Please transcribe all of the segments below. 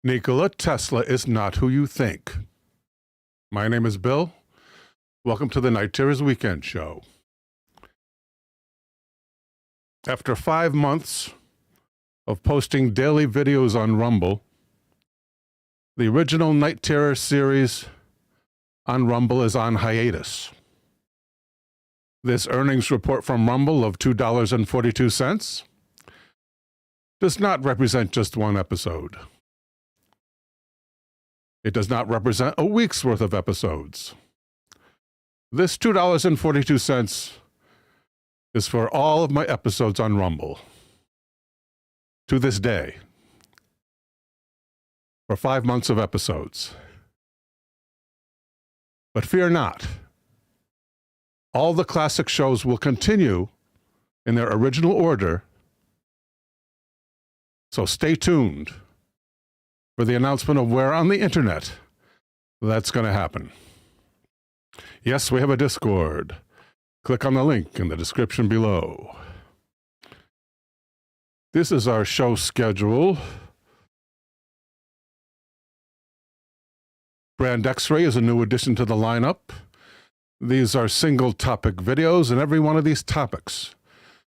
Nikola Tesla is not who you think. My name is Bill. Welcome to the NightTerrors Weekend Show. After 5 months of posting daily videos on Rumble, the original Night Terror series on Rumble is on hiatus. This earnings report from Rumble of $2.42 does not represent just one episode. It does not represent a week's worth of episodes. This $2.42 is for all of my episodes on Rumble. To this day. For 5 months of episodes. But fear not. All the classic shows will continue in their original order. So stay tuned for the announcement of where on the internet that's going to happen. Yes, we have a Discord. Click on the link in the description below. This is our show schedule. Brand Xray is a new addition to the lineup. These are single topic videos, and every one of these topics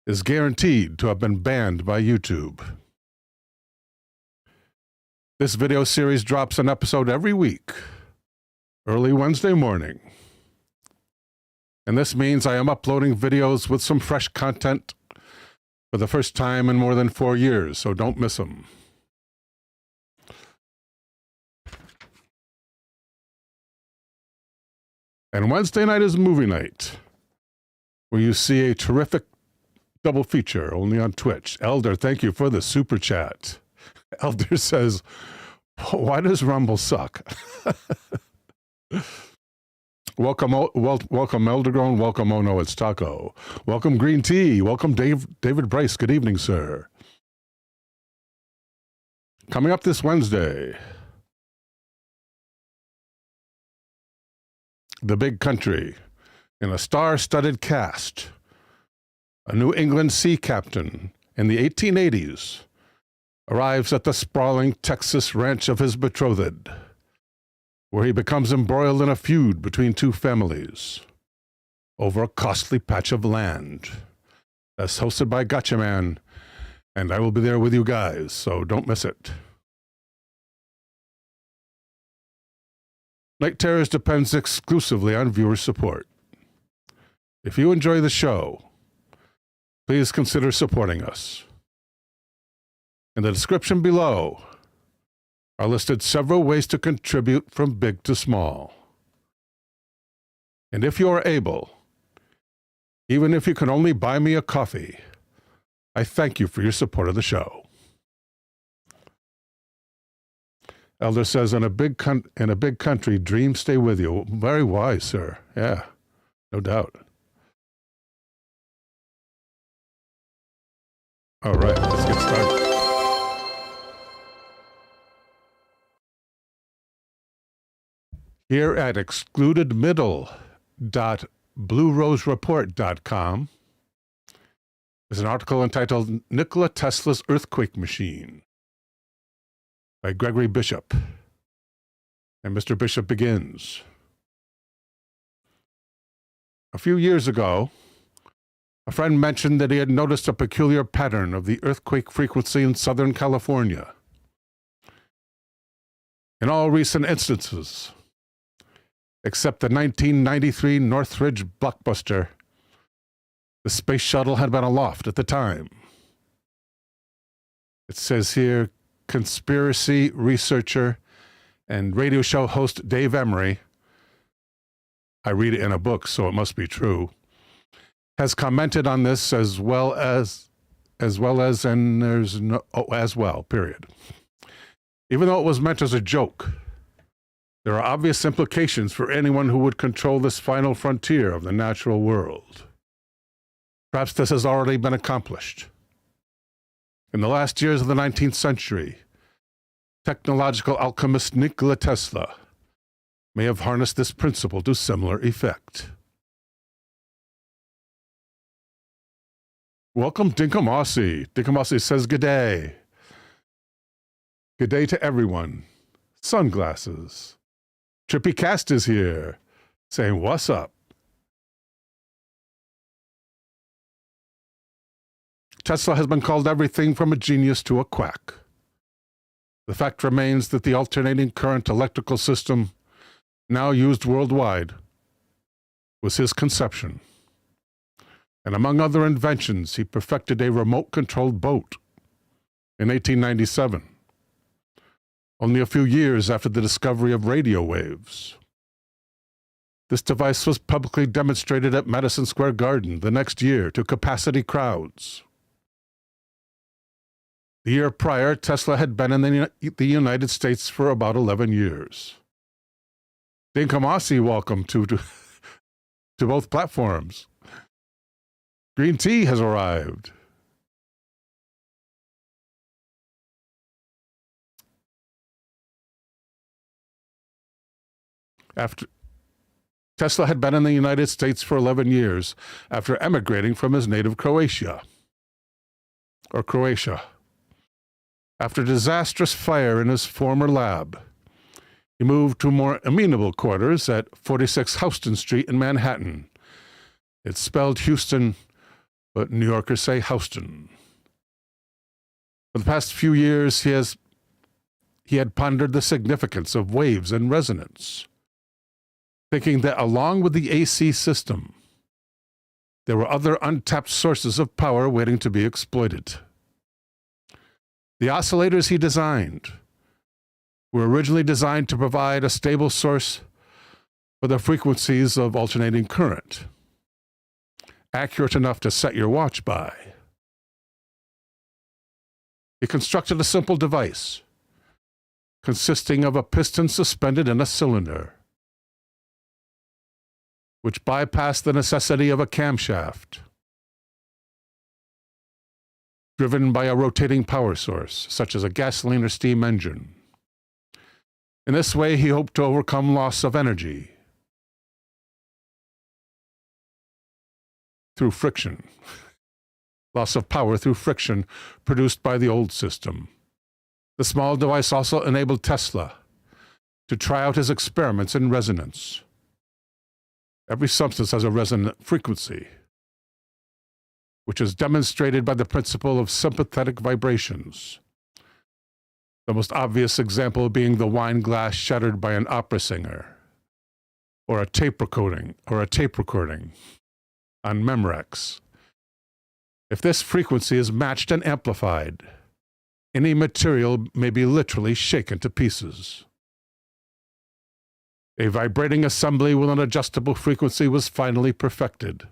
is guaranteed to have been banned by YouTube. This video series drops an episode every week, early Wednesday morning. And this means I am uploading videos with some fresh content for the first time in more than 4 years, so don't miss them. And Wednesday night is movie night, where you see a terrific double feature only on Twitch. Elder, thank you for the super chat. Elder says, why does Rumble suck? Welcome Eldergrown. Welcome Oh No, It's Taco. Welcome Green Tea. Welcome David Bryce. Good evening, sir. Coming up this Wednesday, The Big Country, in a star-studded cast. A New England sea captain in the 1880s arrives at the sprawling Texas ranch of his betrothed, where he becomes embroiled in a feud between two families over a costly patch of land. That's hosted by Gotcha Man, and I will be there with you guys, so don't miss it. Night Terrors depends exclusively on viewer support. If you enjoy the show, please consider supporting us. In the description below are listed several ways to contribute from big to small. And if you are able, even if you can only buy me a coffee, I thank you for your support of the show. Elder says, in a big country, dreams stay with you. Very wise, sir. Yeah, no doubt. All right, let's get started. Here at excludedmiddle.bluerosereport.com is an article entitled Nikola Tesla's Earthquake Machine by Gregory Bishop. And Mr. Bishop begins. A few years ago, a friend mentioned that he had noticed a peculiar pattern of the earthquake frequency in Southern California. In all recent instances, except the 1993 Northridge blockbuster, the space shuttle had been aloft at the time. It says here, conspiracy researcher and radio show host Dave Emery, I read it in a book, so it must be true, has commented on this as well, and there's no, as well, period. Even though it was meant as a joke, there are obvious implications for anyone who would control this final frontier of the natural world. Perhaps this has already been accomplished. In the last years of the 19th century, technological alchemist Nikola Tesla may have harnessed this principle to similar effect. Welcome, Dinkamasi. Dinkamasi says, good day. Good day to everyone. Sunglasses. Trippy Cast is here, saying, "What's up?" Tesla has been called everything from a genius to a quack. The fact remains that the alternating current electrical system, now used worldwide, was his conception. And among other inventions, he perfected a remote-controlled boat in 1897, only a few years after the discovery of radio waves. This device was publicly demonstrated at Madison Square Garden the next year to capacity crowds. The year prior, Tesla had been in the United States for about 11 years. Dinkamasi, welcome to both platforms. Green tea has arrived. Tesla had been in the United States for 11 years after emigrating from his native Croatia. After a disastrous fire in his former lab, he moved to more amenable quarters at 46 Houston Street in Manhattan. It's spelled Houston, but New Yorkers say Houston. For the past few years, he had pondered the significance of waves and resonance, thinking that along with the AC system, there were other untapped sources of power waiting to be exploited. The oscillators he designed were originally designed to provide a stable source for the frequencies of alternating current, accurate enough to set your watch by. He constructed a simple device consisting of a piston suspended in a cylinder, which bypassed the necessity of a camshaft, driven by a rotating power source, such as a gasoline or steam engine. In this way, he hoped to overcome loss of energy through friction, loss of power through friction produced by the old system. The small device also enabled Tesla to try out his experiments in resonance. Every substance has a resonant frequency, which is demonstrated by the principle of sympathetic vibrations. The most obvious example being the wine glass shattered by an opera singer, or a tape recording on Memorex. If this frequency is matched and amplified, any material may be literally shaken to pieces. A vibrating assembly with an adjustable frequency was finally perfected.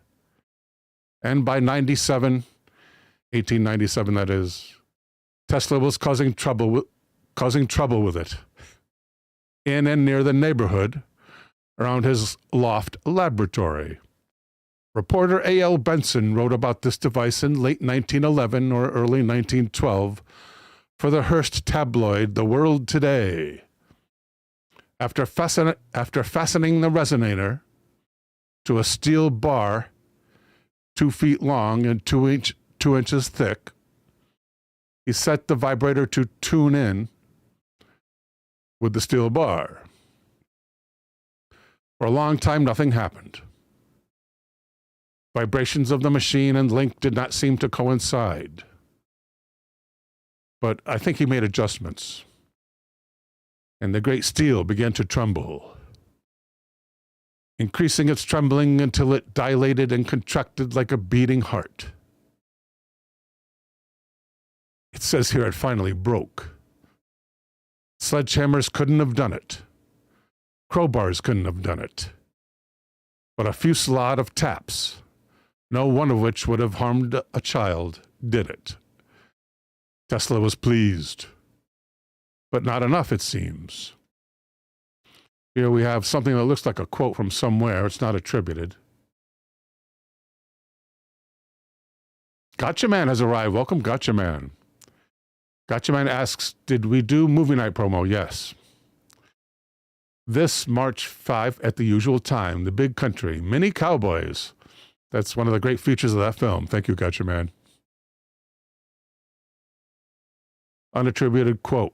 And by 1897 that is, Tesla was causing trouble with it in and near the neighborhood around his loft laboratory. Reporter A.L. Benson wrote about this device in late 1911 or early 1912 for the Hearst tabloid The World Today. After fastening the resonator to a steel bar 2 feet long and 2 inches thick, he set the vibrator to tune in with the steel bar. For a long time, nothing happened. Vibrations of the machine and link did not seem to coincide. But I think he made adjustments, and the great steel began to tremble, increasing its trembling until it dilated and contracted like a beating heart. It says here it finally broke. Sledgehammers couldn't have done it. Crowbars couldn't have done it. But a fusillade of taps, no one of which would have harmed a child, did it. Tesla was pleased. But not enough, it seems. Here we have something that looks like a quote from somewhere. It's not attributed. Gotcha Man has arrived. Welcome, Gotcha Man. Gotcha Man asks, did we do movie night promo? Yes. This March 5 at the usual time, The Big Country, Mini Cowboys. That's one of the great features of that film. Thank you, Gotcha Man. Unattributed quote.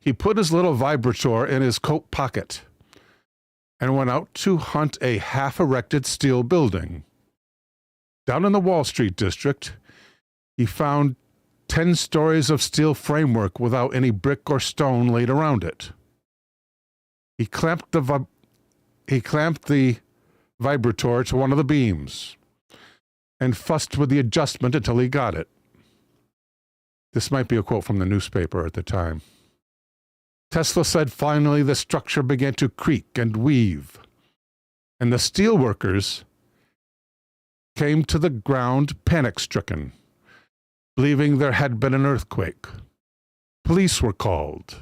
he put his little vibrator in his coat pocket and went out to hunt a half-erected steel building. Down in the Wall Street district, he found 10 stories of steel framework without any brick or stone laid around it. He clamped the vibrator to one of the beams and fussed with the adjustment until he got it. This might be a quote from the newspaper at the time. Tesla said finally the structure began to creak and weave, and the steel workers came to the ground panic-stricken, believing there had been an earthquake. Police were called.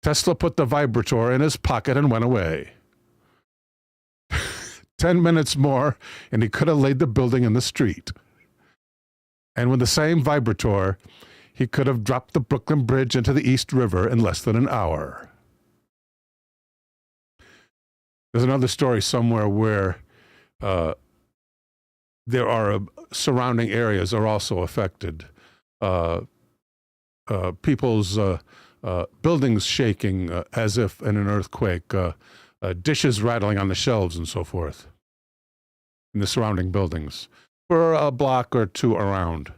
Tesla put the vibrator in his pocket and went away. 10 minutes more, and he could have laid the building in the street. And with the same vibrator, he could have dropped the Brooklyn Bridge into the East River in less than an hour. There's another story somewhere where there are surrounding areas are also affected. People's buildings shaking as if in an earthquake, dishes rattling on the shelves and so forth in the surrounding buildings for a block or two around.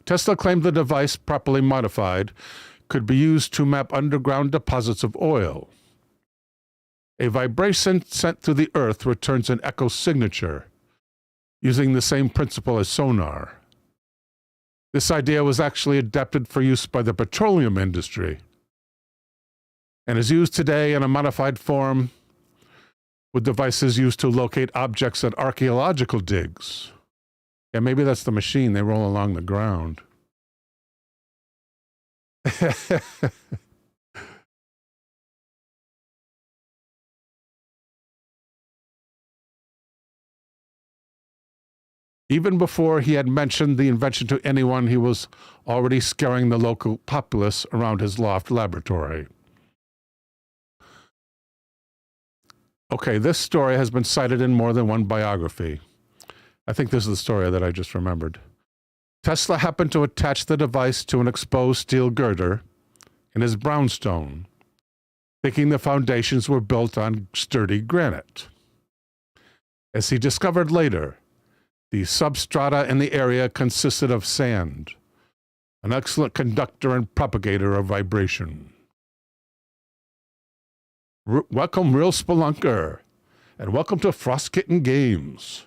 Tesla claimed the device, properly modified, could be used to map underground deposits of oil. A vibration sent through the earth returns an echo signature, using the same principle as sonar. This idea was actually adapted for use by the petroleum industry and is used today in a modified form with devices used to locate objects at archaeological digs. Yeah, maybe that's the machine they roll along the ground. Even before he had mentioned the invention to anyone, he was already scaring the local populace around his loft laboratory. Okay, this story has been cited in more than one biography. I think this is the story that I just remembered. Tesla happened to attach the device to an exposed steel girder in his brownstone, thinking the foundations were built on sturdy granite. As he discovered later, the substrata in the area consisted of sand, an excellent conductor and propagator of vibration. Welcome, Real Spelunker, and welcome to Frostkitten Games.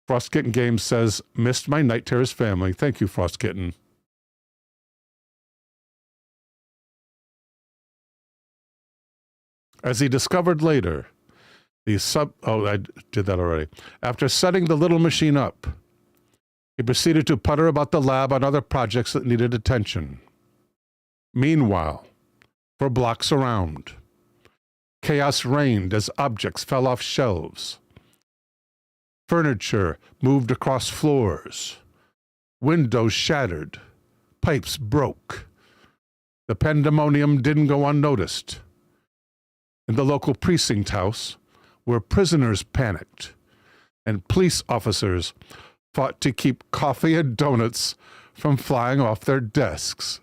Frostkitten Games says, missed my Night Terrors family. Thank you, Frostkitten. As he discovered later, I did that already. After setting the little machine up, he proceeded to putter about the lab on other projects that needed attention. Meanwhile, for blocks around, chaos reigned as objects fell off shelves. Furniture moved across floors. Windows shattered. Pipes broke. The pandemonium didn't go unnoticed. In the local precinct house, where prisoners panicked and police officers fought to keep coffee and donuts from flying off their desks.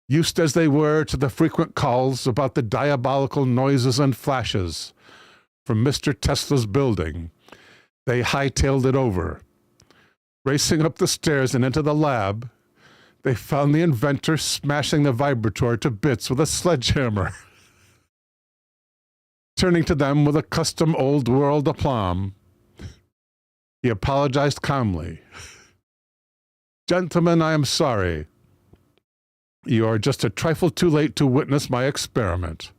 Used as they were to the frequent calls about the diabolical noises and flashes from Mr. Tesla's building, they hightailed it over. Racing up the stairs and into the lab, they found the inventor smashing the vibrator to bits with a sledgehammer. Turning to them with a custom old-world aplomb, he apologized calmly. Gentlemen, I am sorry. You are just a trifle too late to witness my experiment.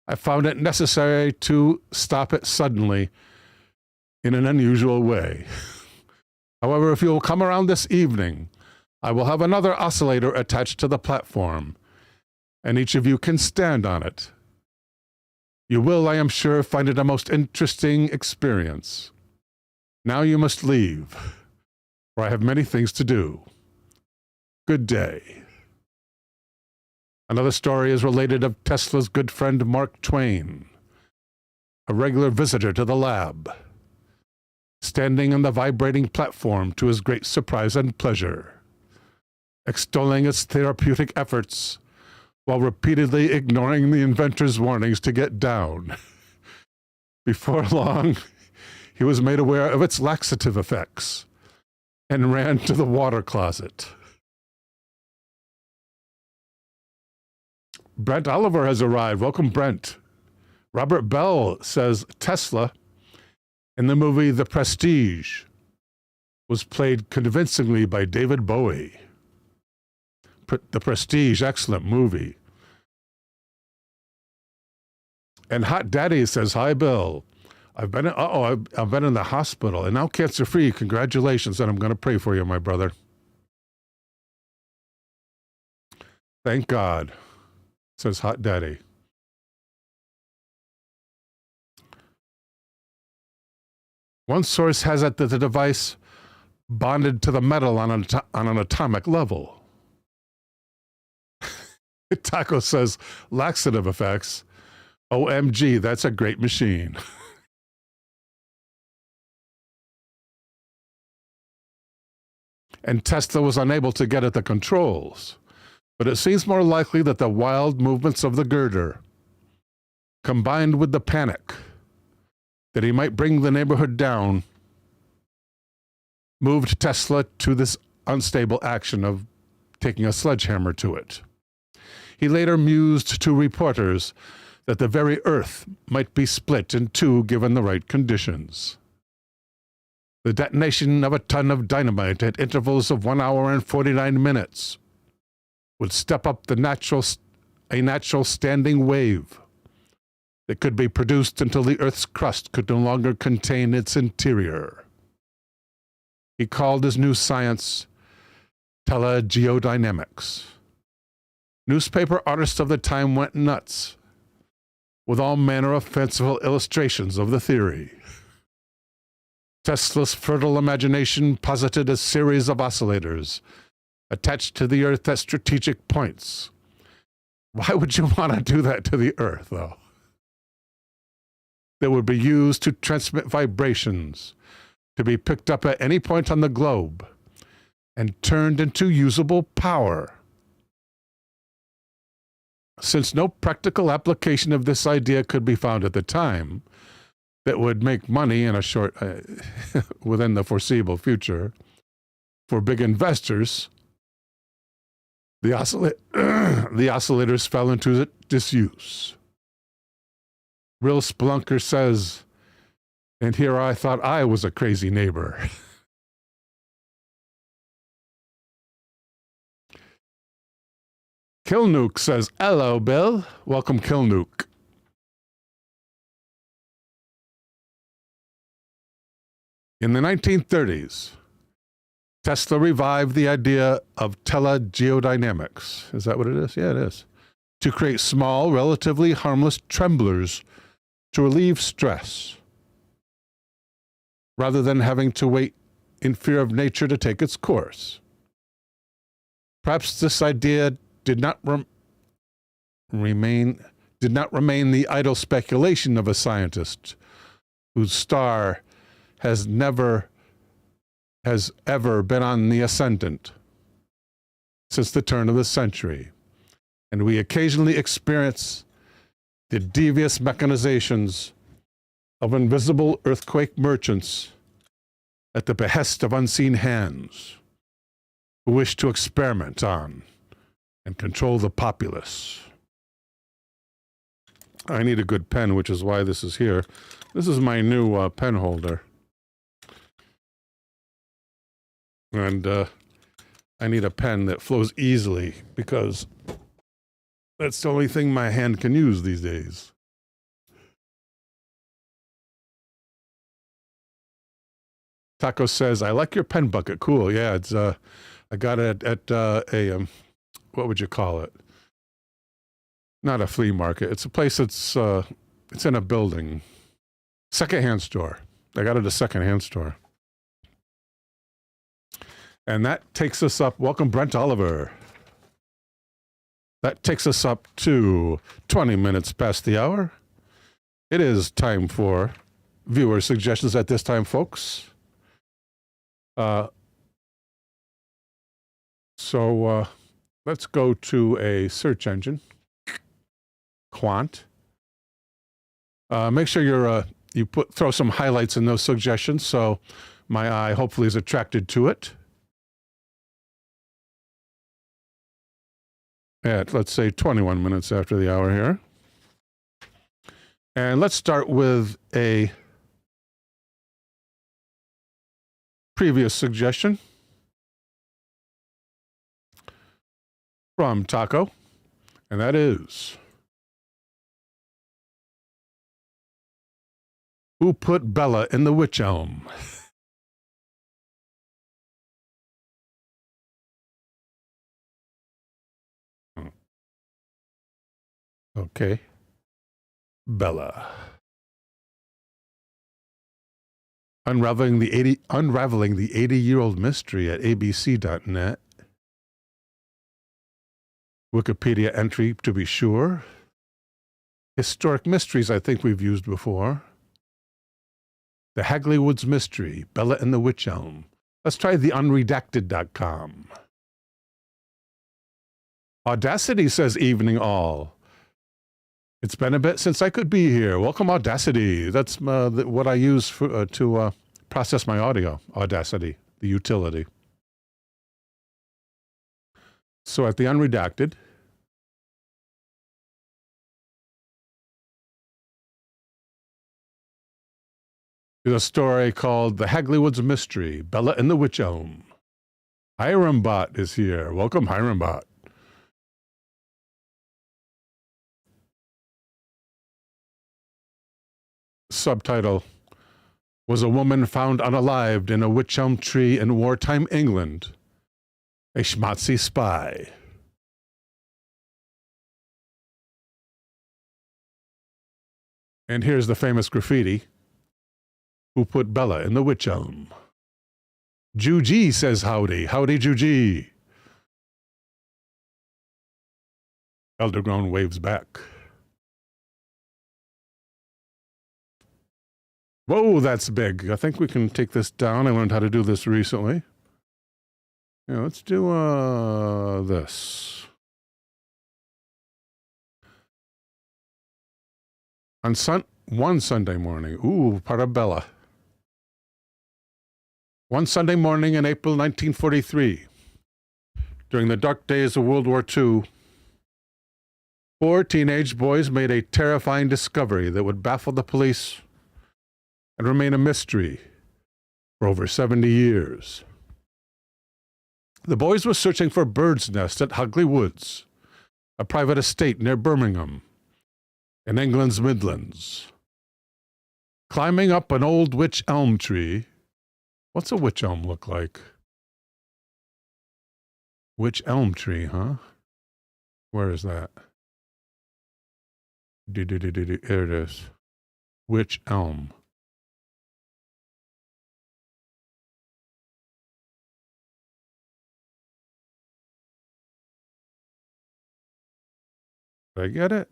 I found it necessary to stop it suddenly in an unusual way. However, if you will come around this evening, I will have another oscillator attached to the platform, and each of you can stand on it. You will, I am sure, find it a most interesting experience. Now you must leave, for I have many things to do. Good day. Another story is related of Tesla's good friend Mark Twain, a regular visitor to the lab. standing on the vibrating platform to his great surprise and pleasure, extolling its therapeutic efforts while repeatedly ignoring the inventor's warnings to get down. Before long, he was made aware of its laxative effects and ran to the water closet. Brent Oliver has arrived. Welcome, Brent. Robert Bell says Tesla in the movie The Prestige was played convincingly by David Bowie. The Prestige, excellent movie. And Hot Daddy says, hi, Bill. I've been in the hospital and now cancer-free. Congratulations, and I'm going to pray for you, my brother. Thank God, says Hot Daddy. One source has it that the device bonded to the metal on an atomic level. Taco says, laxative effects. OMG, that's a great machine. And Tesla was unable to get at the controls. But it seems more likely that the wild movements of the girder, combined with the panic that he might bring the neighborhood down, moved Tesla to this unstable action of taking a sledgehammer to it. He later mused to reporters that the very earth might be split in two given the right conditions. The detonation of a ton of dynamite at intervals of 1 hour and 49 minutes would step up a natural standing wave that could be produced until the Earth's crust could no longer contain its interior. He called his new science telegeodynamics. Newspaper artists of the time went nuts with all manner of fanciful illustrations of the theory. Tesla's fertile imagination posited a series of oscillators attached to the Earth at strategic points. Why would you want to do that to the Earth, though? That would be used to transmit vibrations, to be picked up at any point on the globe, and turned into usable power. Since no practical application of this idea could be found at the time that would make money in a short, within the foreseeable future, for big investors, the oscillators fell into disuse. Real Spelunker says, and here I thought I was a crazy neighbor. Kilnuke says, hello, Bill. Welcome, Kilnuke. In the 1930s, Tesla revived the idea of telegeodynamics. Is that what it is? Yeah, it is. To create small, relatively harmless tremblers to relieve stress, rather than having to wait in fear of nature to take its course. Perhaps this idea did not remain the idle speculation of a scientist whose star has ever been on the ascendant since the turn of the century, and we occasionally experience the devious mechanizations of invisible earthquake merchants at the behest of unseen hands who wish to experiment on and control the populace. I need a good pen, which is why this is here. This is my new pen holder. And I need a pen that flows easily because that's the only thing my hand can use these days. Taco says, I like your pen bucket. Cool. Yeah, it's I got it at a what would you call it? Not a flea market. It's a place that's it's in a building. Secondhand store. I got it at a secondhand store. And that takes us up. Welcome, Brent Oliver. That takes us up to 20 minutes past the hour. It is time for viewer suggestions at this time, folks. So let's go to a search engine, Quant. Make sure you throw some highlights in those suggestions so my eye hopefully is attracted to it. At, let's say, 21 minutes after the hour here. And let's start with a previous suggestion from Taco, and that is, who put Bella in the Wych Elm? Okay. Bella. Unraveling the 80-year-old mystery at abc.net. Wikipedia entry to be sure. Historic mysteries I think we've used before. The Hagley Woods Mystery, Bella and the Wych Elm. Let's try the unredacted.com. Audacity says evening all. It's been a bit since I could be here. Welcome, Audacity. That's what I use for, to process my audio. Audacity, the utility. So at the unredacted, is a story called The Hagley Woods Mystery, Bella and the Wych Elm. Hirambot is here. Welcome, Hirambot. Subtitle, was a woman found unalived in a wych elm tree in wartime England. A schmatzy spy. And here's the famous graffiti. Who put Bella in the Wych Elm? Juji says howdy. Howdy, Juji. Eldergrown waves back. Whoa, that's big. I think we can take this down. I learned how to do this recently. Yeah, let's do this. On one Sunday morning. Ooh, Parabella. One Sunday morning in April 1943, during the dark days of World War II, 4 teenage boys made a terrifying discovery that would baffle the police and remain a mystery for over 70 years. The boys were searching for birds' nests at Hagley Woods, a private estate near Birmingham, in England's Midlands. Climbing up an old wych elm tree. What's a wych elm look like? Wych elm tree, huh? Where is that? There it is. Wych elm. Did I get it?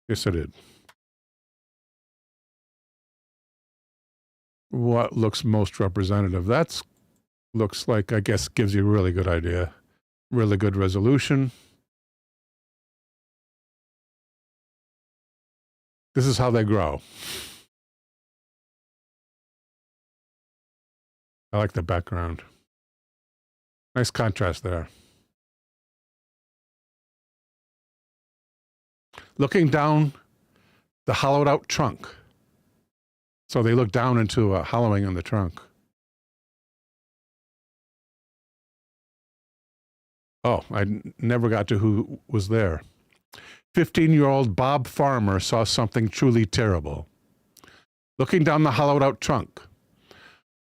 Yes, I did. What looks most representative? That's looks like, I guess, gives you a really good idea. Really good resolution. This is how they grow. I like the background. Nice contrast there. Looking down the hollowed out trunk. So they look down into a hollowing in the trunk. Oh, I never got to who was there. 15-year-old Bob Farmer saw something truly terrible. Looking down the hollowed out trunk,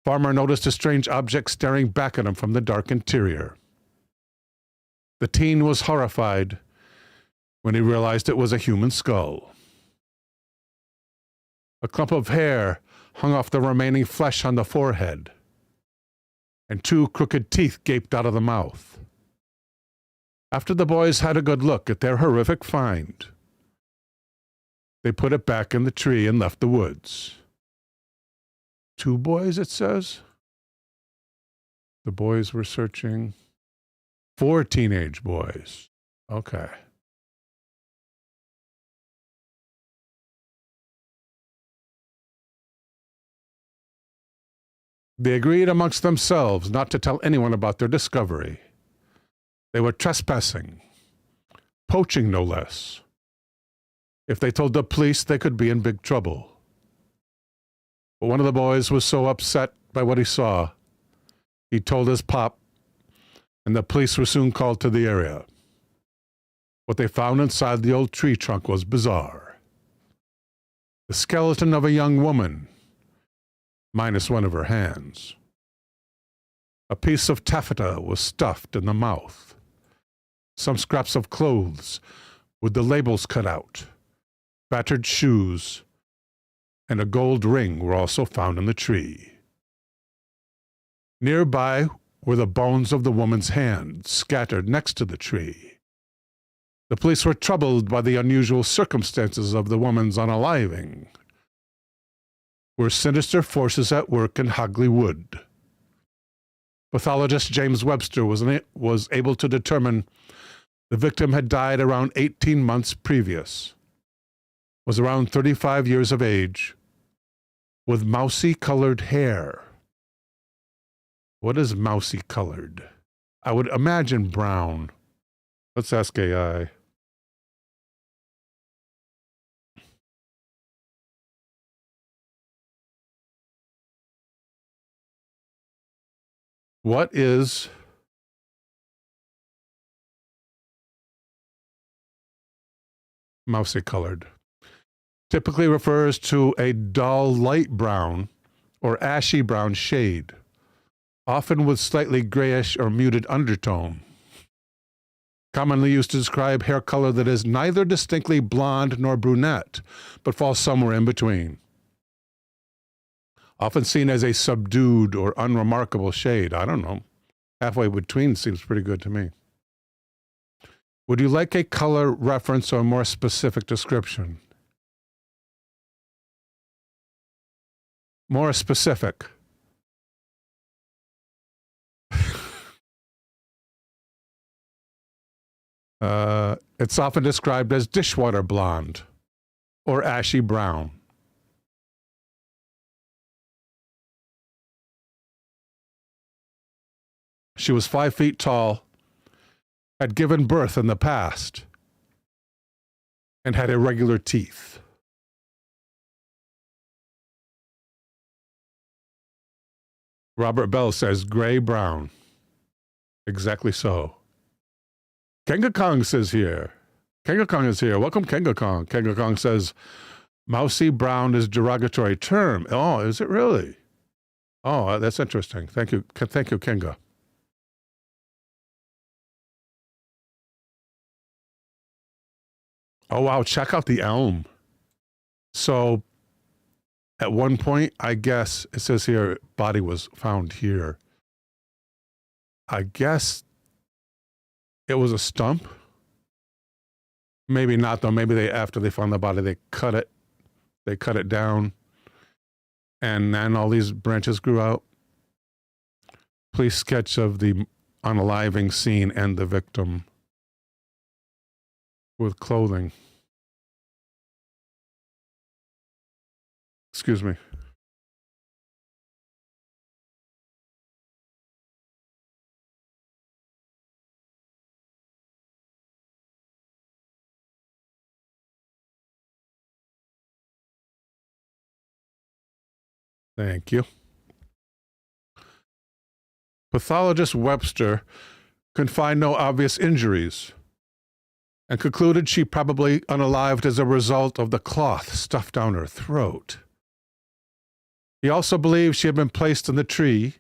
Farmer noticed a strange object staring back at him from the dark interior. The teen was horrified when he realized it was a human skull. A clump of hair hung off the remaining flesh on the forehead, and 2 crooked teeth gaped out of the mouth. After the boys had a good look at their horrific find, they put it back in the tree and left the woods. 2 boys, it says? The boys were searching. 4 teenage boys. Okay. They agreed amongst themselves not to tell anyone about their discovery. They were trespassing, poaching no less. If they told the police, they could be in big trouble. But one of the boys was so upset by what he saw, he told his pop, and the police were soon called to the area. What they found inside the old tree trunk was bizarre. The skeleton of a young woman, minus one of her hands. A piece of taffeta was stuffed in the mouth. Some scraps of clothes with the labels cut out, battered shoes, and a gold ring were also found in the tree. Nearby were the bones of the woman's hand, scattered next to the tree. The police were troubled by the unusual circumstances of the woman's unaliving. Were sinister forces at work in Hagley Wood? Pathologist James Webster was able to determine the victim had died around 18 months previous, was around 35 years of age, with mousy-colored hair. What is mousy-colored? I would imagine brown. Let's ask AI. What is mousy-colored? Typically refers to a dull light brown or ashy brown shade, often with slightly grayish or muted undertone. Commonly used to describe hair color that is neither distinctly blonde nor brunette, but falls somewhere in between. Often seen as a subdued or unremarkable shade. I don't know. Halfway between seems pretty good to me. Would you like a color reference or more specific description? More specific. It's often described as dishwater blonde or ashy brown. She was 5 feet tall, had given birth in the past, and had irregular teeth. Robert Bell says gray-brown. Exactly so. Kenga Kong says here. Kenga Kong is here. Welcome, Kenga Kong. Kenga Kong says, mousy brown is derogatory term. Oh, is it really? Oh, that's interesting. Thank you. Thank you, Kenga. Oh, wow. Check out the elm. So at one point, I guess, it says here, body was found here. I guess it was a stump. Maybe not, though. Maybe after they found the body, they cut it down, and then all these branches grew out. Please sketch of the unaliving scene and the victim with clothing. Excuse me. Thank you. Pathologist Webster could find no obvious injuries and concluded she probably unalived as a result of the cloth stuffed down her throat. He also believed she had been placed in the tree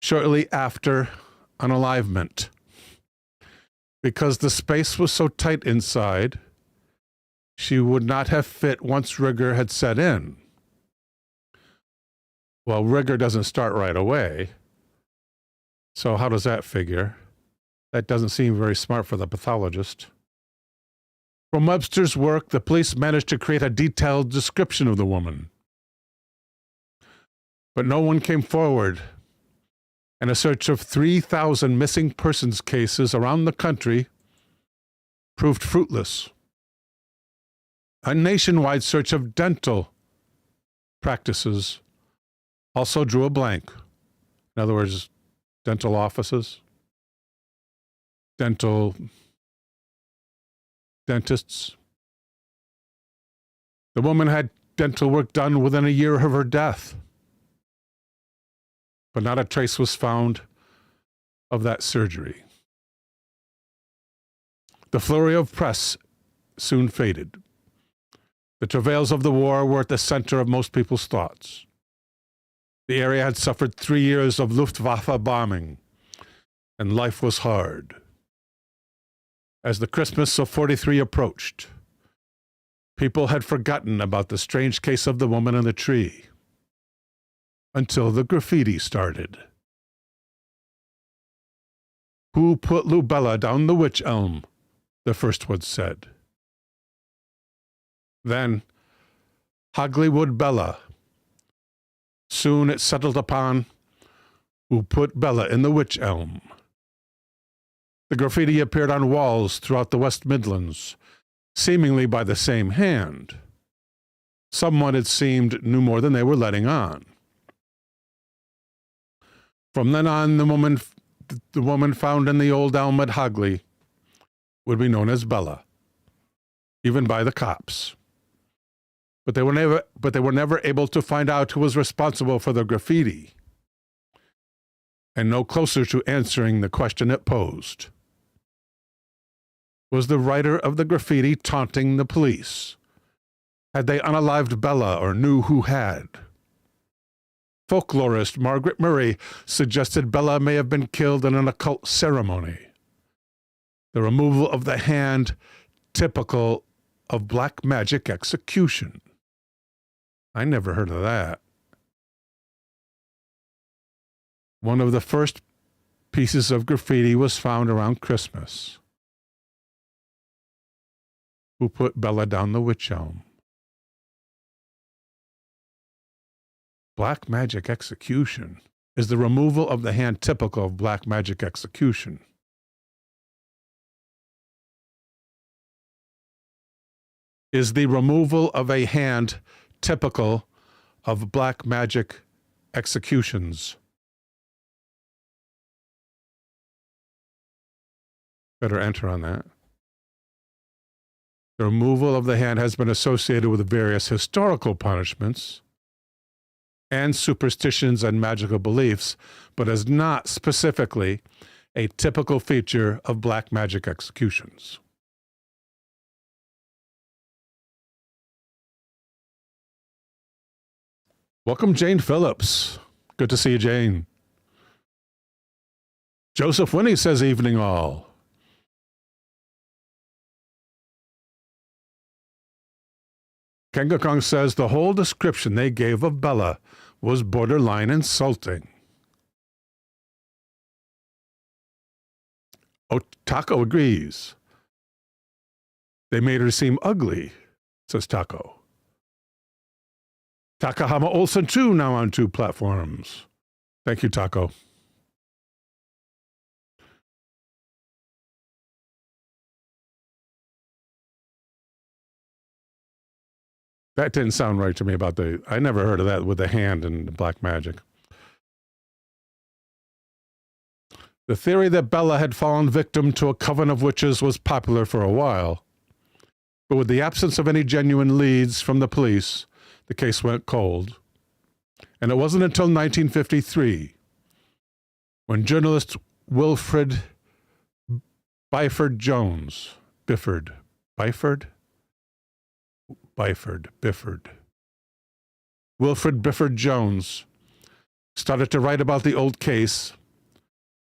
shortly after unalivement. Because the space was so tight inside, she would not have fit once rigor had set in. Well, rigor doesn't start right away. So how does that figure? That doesn't seem very smart for the pathologist. From Webster's work, the police managed to create a detailed description of the woman. But no one came forward, and a search of 3,000 missing persons cases around the country proved fruitless. A nationwide search of dental practices also drew a blank. In other words, dental offices, dentists. The woman had dental work done within a year of her death, but not a trace was found of that surgery. The flurry of press soon faded. The travails of the war were at the center of most people's thoughts. The area had suffered 3 years of Luftwaffe bombing, and life was hard. As the Christmas of '43 approached, people had forgotten about the strange case of the woman in the tree, until the graffiti started. "Who put Lubella down the Wych Elm?" the first one said. Then, Hoglywood Bella. Soon it settled upon, "Who put Bella in the Wych Elm?" The graffiti appeared on walls throughout the West Midlands, seemingly by the same hand. Someone, it seemed, knew more than they were letting on. From then on, the woman found in the old elm at Hogley would be known as Bella, even by the cops. But they were never able to find out who was responsible for the graffiti, and no closer to answering the question it posed. Was the writer of the graffiti taunting the police? Had they unalived Bella or knew who had? Folklorist Margaret Murray suggested Bella may have been killed in an occult ceremony. The removal of the hand typical of black magic execution. I never heard of that. One of the first pieces of graffiti was found around Christmas. Who put Bella down the Wych Elm? Black magic execution is the removal of the hand typical of black magic execution. Is the removal of a hand typical of black magic executions? Better enter on that. The removal of the hand has been associated with various historical punishments and superstitions and magical beliefs, but is not specifically a typical feature of black magic executions. Welcome, Jane Phillips. Good to see you, Jane. Joseph Winnie says evening all. Kengakong says the whole description they gave of Bella was borderline insulting. Taco agrees. They made her seem ugly, says Taco. Takahama Olsen too, now on 2 platforms. Thank you, Taco. That didn't sound right to me about I never heard of that with the hand and black magic. The theory that Bella had fallen victim to a coven of witches was popular for a while, but with the absence of any genuine leads from the police, the case went cold. And it wasn't until 1953, when journalist Wilfred Byford Jones, Wilfred Bifford Jones started to write about the old case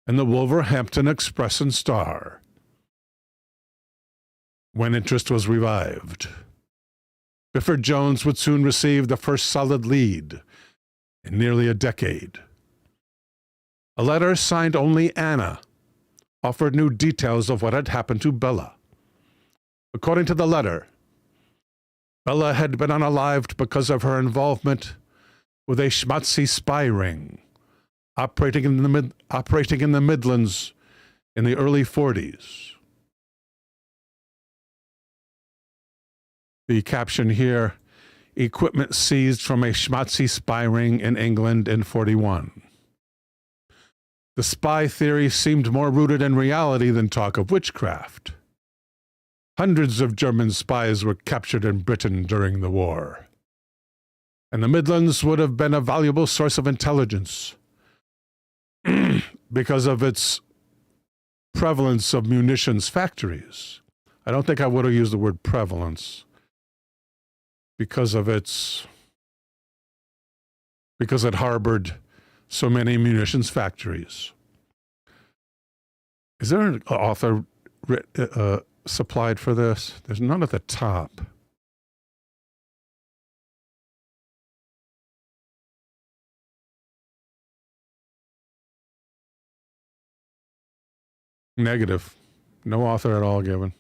in the Wolverhampton Express and Star, when interest was revived. Bifford Jones would soon receive the first solid lead in nearly a decade. A letter signed only Anna offered new details of what had happened to Bella. According to the letter, Bella had been unalived because of her involvement with a schmatzy spy ring operating in the Midlands in the early 40s. The caption here, equipment seized from a schmatzy spy ring in England in 41. The spy theory seemed more rooted in reality than talk of witchcraft. Hundreds of German spies were captured in Britain during the war, and the Midlands would have been a valuable source of intelligence because of its prevalence of munitions factories. I don't think I would have used the word prevalence because it harbored so many munitions factories. Is there an author supplied for this? There's none at the top. Negative. No author at all given.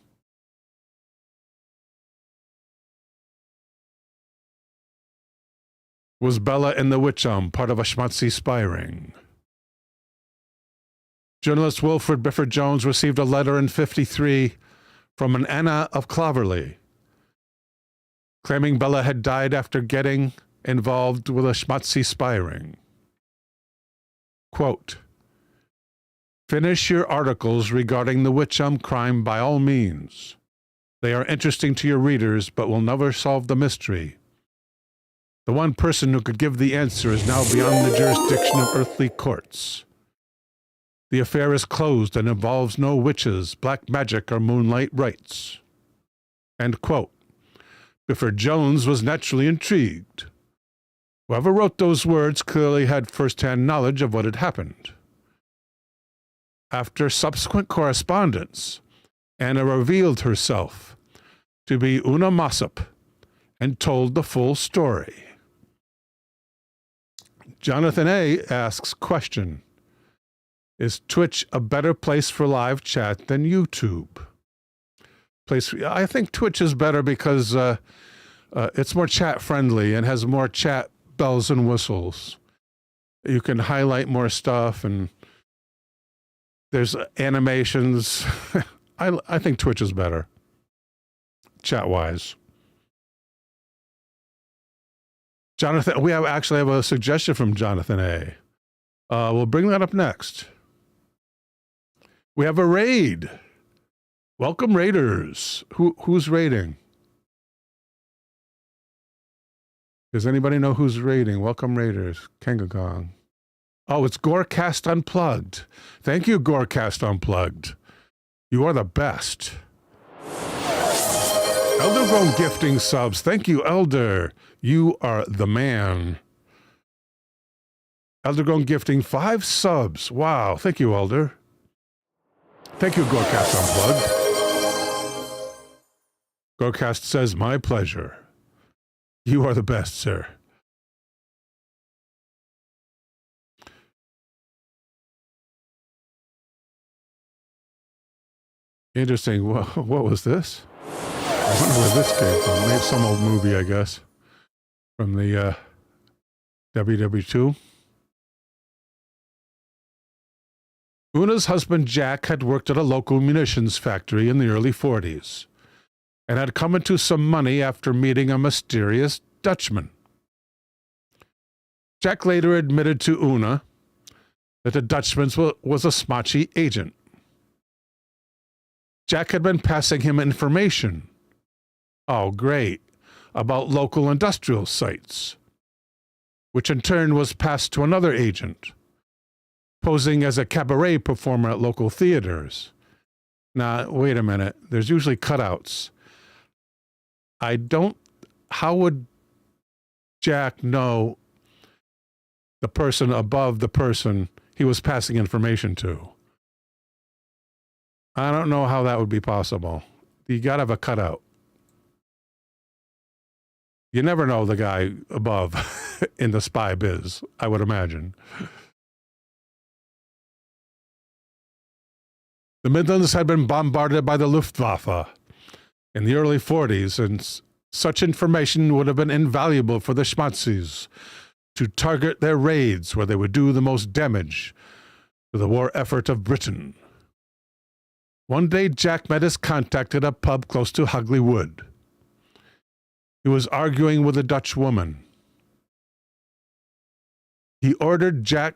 Was Bella in the Wych Elm part of a schmatzy spy ring? Journalist Wilfred Bifford Jones received a letter in 1953 from an Anna of Claverley, claiming Bella had died after getting involved with a schmatzy spy ring. Quote, "Finish your articles regarding the Wych Elm crime by all means. They are interesting to your readers, but will never solve the mystery. The one person who could give the answer is now beyond the jurisdiction of earthly courts. The affair is closed and involves no witches, black magic, or moonlight rites." End quote. Bifford Jones was naturally intrigued. Whoever wrote those words clearly had first-hand knowledge of what had happened. After subsequent correspondence, Anna revealed herself to be Una Mossop and told the full story. Jonathan A. asks, question, is Twitch a better place for live chat than YouTube? I think Twitch is better because it's more chat-friendly and has more chat bells and whistles. You can highlight more stuff and there's animations. I think Twitch is better, chat-wise. Jonathan, we actually have a suggestion from Jonathan A. We'll bring that up next. We have a raid. Welcome, raiders. Who's raiding? Does anybody know who's raiding? Welcome, raiders. Kangagong. Oh, it's Gorecast Unplugged. Thank you, Gorecast Unplugged. You are the best. Eldergrown gifting subs. Thank you, Elder. You are the man. Eldergrown gifting 5 subs. Wow. Thank you, Elder. Thank you, Gorecast Unplugged. Gorecast says, my pleasure. You are the best, sir. Interesting. What was this? I wonder where this came from. Maybe some old movie, I guess, from the WW2. Una's husband, Jack, had worked at a local munitions factory in the early 40s and had come into some money after meeting a mysterious Dutchman. Jack later admitted to Una that the Dutchman was a smotchy agent. Jack had been passing him information. Oh, great. About local industrial sites, which in turn was passed to another agent, posing as a cabaret performer at local theaters. Now, wait a minute. There's usually cutouts. How would Jack know the person above the person he was passing information to? I don't know how that would be possible. You gotta have a cutout. You never know the guy above in the spy biz, I would imagine. The Midlands had been bombarded by the Luftwaffe in the early 40s, and such information would have been invaluable for the schmatzis to target their raids where they would do the most damage to the war effort of Britain. One day, Jack met his contact at a pub close to Hagley Wood. He was arguing with a Dutch woman. He ordered Jack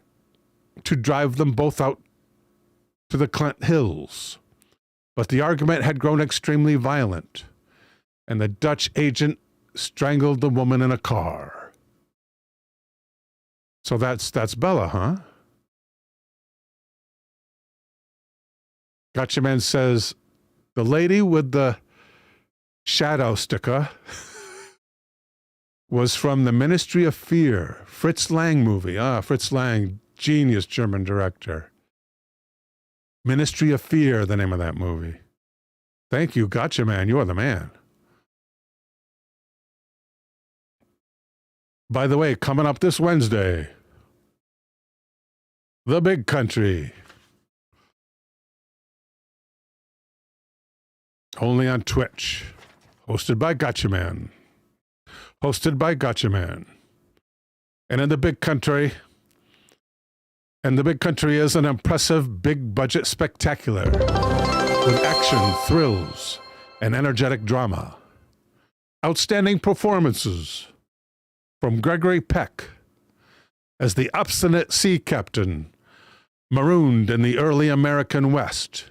to drive them both out to the Clent Hills, but the argument had grown extremely violent, and the Dutch agent strangled the woman in a car. So that's Bella, huh? Gotcha Man says, the lady with the shadow sticker was from the Ministry of Fear, Fritz Lang movie. Fritz Lang, genius German director. Ministry of Fear, the name of that movie. Thank you, Gotcha Man. You are the man. By the way, coming up this Wednesday, The Big Country. Only on Twitch. Hosted by Gotcha Man. Hosted by Gotcha Man. And in the Big Country, and the Big Country is an impressive big-budget spectacular with action, thrills, and energetic drama. Outstanding performances from Gregory Peck as the obstinate sea captain marooned in the early American West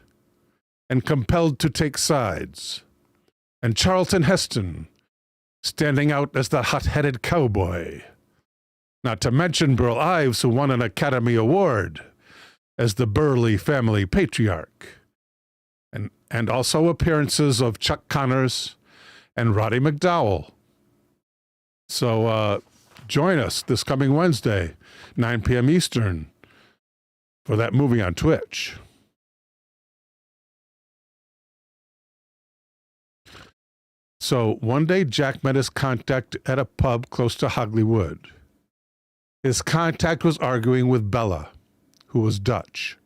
and compelled to take sides, and Charlton Heston standing out as the hot-headed cowboy. Not to mention Burl Ives, who won an Academy Award as the burly family patriarch. And also appearances of Chuck Connors and Roddy McDowell. So join us this coming Wednesday, 9 p.m. Eastern, for that movie on Twitch. So one day Jack met his contact at a pub close to Hagley Wood. His contact was arguing with Bella, who was Dutch.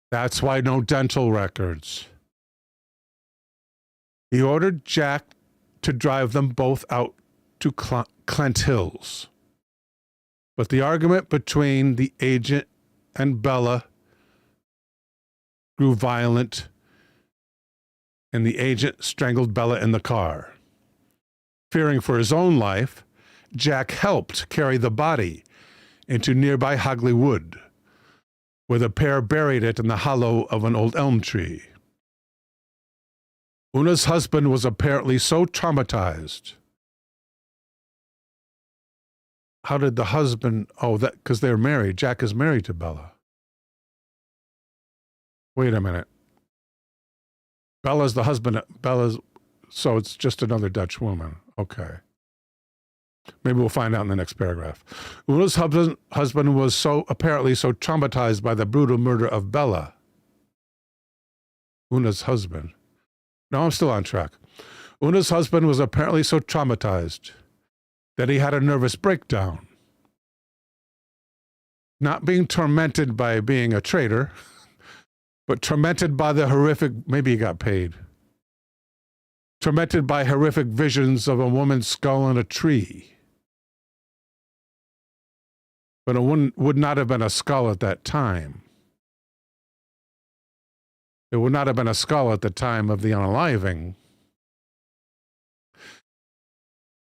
That's why no dental records. He ordered Jack to drive them both out to Clent Hills. But the argument between the agent and Bella grew violent, and the agent strangled Bella in the car. Fearing for his own life, Jack helped carry the body into nearby Hagley Wood, where the pair buried it in the hollow of an old elm tree. Una's husband was apparently so traumatized. How did the husband... Oh, that because they're married. Jack is married to Bella. Wait a minute. Bella's the husband. So it's just another Dutch woman. Okay. Maybe we'll find out in the next paragraph. Una's husband was apparently so traumatized by the brutal murder of Bella. Una's husband. No, I'm still on track. Una's husband was apparently so traumatized that he had a nervous breakdown. Not being tormented by being a traitor, but tormented by the horrific, maybe he got paid, tormented by horrific visions of a woman's skull in a tree. But it would not have been a skull at that time. It would not have been a skull at the time of the unaliving.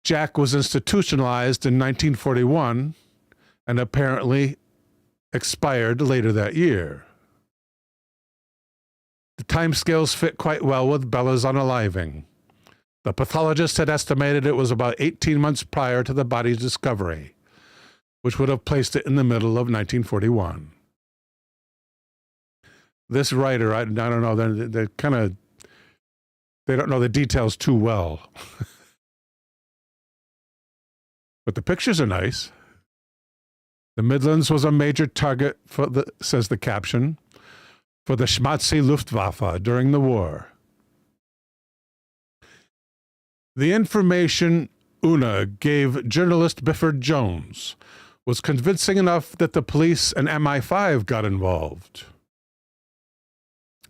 Jack was institutionalized in 1941 and apparently expired later that year. The timescales fit quite well with Bella's unaliving. The pathologist had estimated it was about 18 months prior to the body's discovery, which would have placed it in the middle of 1941. This writer, I don't know, they don't know the details too well. But the pictures are nice. The Midlands was a major target says the caption, for the Schmatzi Luftwaffe during the war. The information Una gave journalist Bifford Jones was convincing enough that the police and MI5 got involved.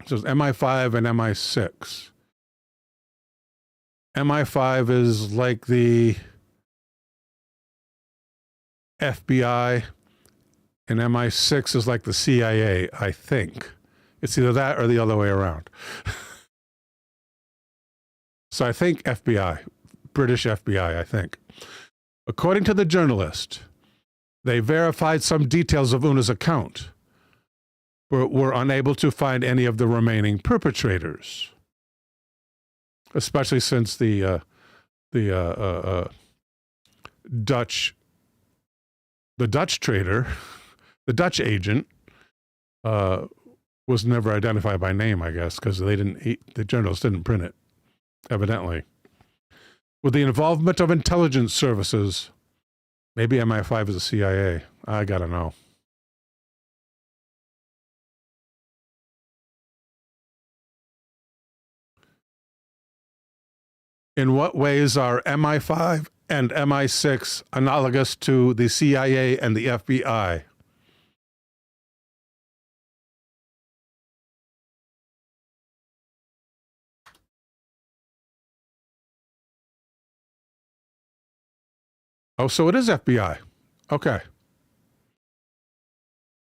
So it's MI5 and MI6. MI5 is like the FBI and MI6 is like the CIA, I think. It's either that or the other way around. So I think FBI, British FBI, I think. According to the journalist, they verified some details of Una's account, but were unable to find any of the remaining perpetrators, especially since the Dutch trader, the Dutch agent, was never identified by name, I guess, because the journalists didn't print it, evidently. With the involvement of intelligence services, maybe MI5 is the CIA. I gotta know. In what ways are MI5 and MI6 analogous to the CIA and the FBI? Oh, so it is FBI. Okay.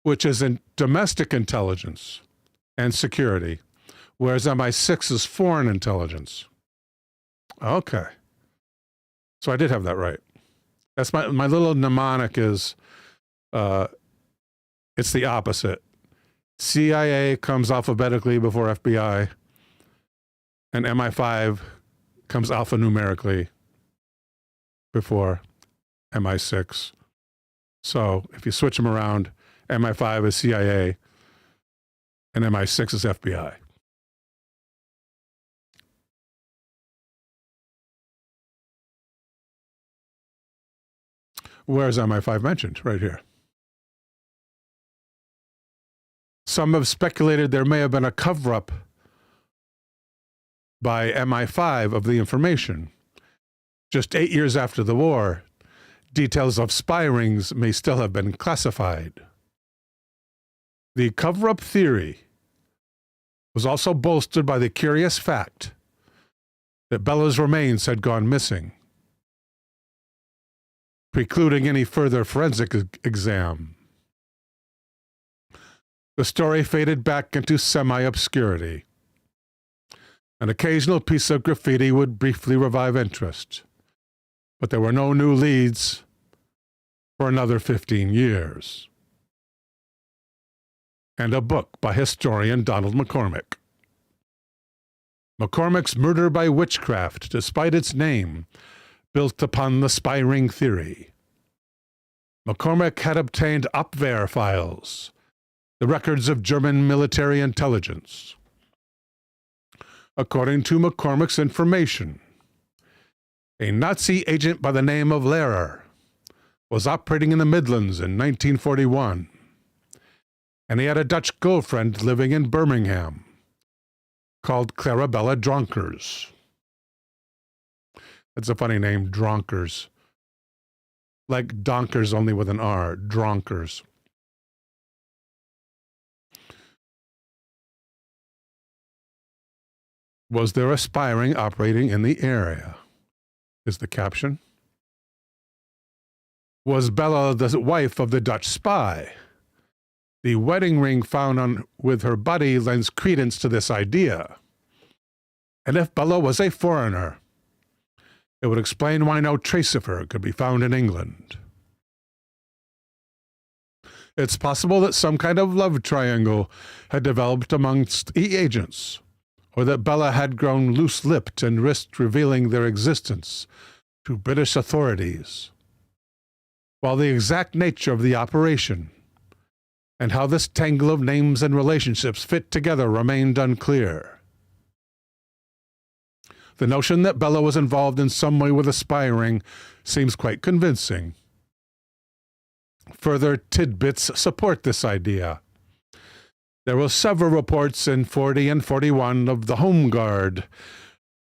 Which is in domestic intelligence and security, whereas MI6 is foreign intelligence. Okay. So I did have that right. That's my little mnemonic is, it's the opposite. CIA comes alphabetically before FBI, and MI5 comes alphanumerically before MI6. So if you switch them around, MI5 is CIA, and MI6 is FBI. Where's MI5 mentioned? Right here. Some have speculated there may have been a cover-up by MI5 of the information. Just 8 years after the war, details of spy rings may still have been classified. The cover-up theory was also bolstered by the curious fact that Bella's remains had gone missing, precluding any further forensic exam. The story faded back into semi-obscurity. An occasional piece of graffiti would briefly revive interest, but there were no new leads for another 15 years. And a book by historian Donald McCormick. McCormick's Murder by Witchcraft, despite its name, built upon the spy ring theory. McCormick had obtained Abwehr files, the records of German military intelligence. According to McCormick's information, a Nazi agent by the name of Lehrer was operating in the Midlands in 1941, and he had a Dutch girlfriend living in Birmingham called Clarabella Dronkers. That's a funny name, Dronkers. Like Donkers, only with an R, Dronkers. Was there a spy ring operating in the area? Is the caption. Was Bella the wife of the Dutch spy? The wedding ring found with her body lends credence to this idea. And if Bella was a foreigner, it would explain why no trace of her could be found in England. It's possible that some kind of love triangle had developed amongst the agents, or that Bella had grown loose-lipped and risked revealing their existence to British authorities. While the exact nature of the operation and how this tangle of names and relationships fit together remained unclear. The notion that Bella was involved in some way with a spy ring seems quite convincing. Further tidbits support this idea. There were several reports in 40 and 41 of the Home Guard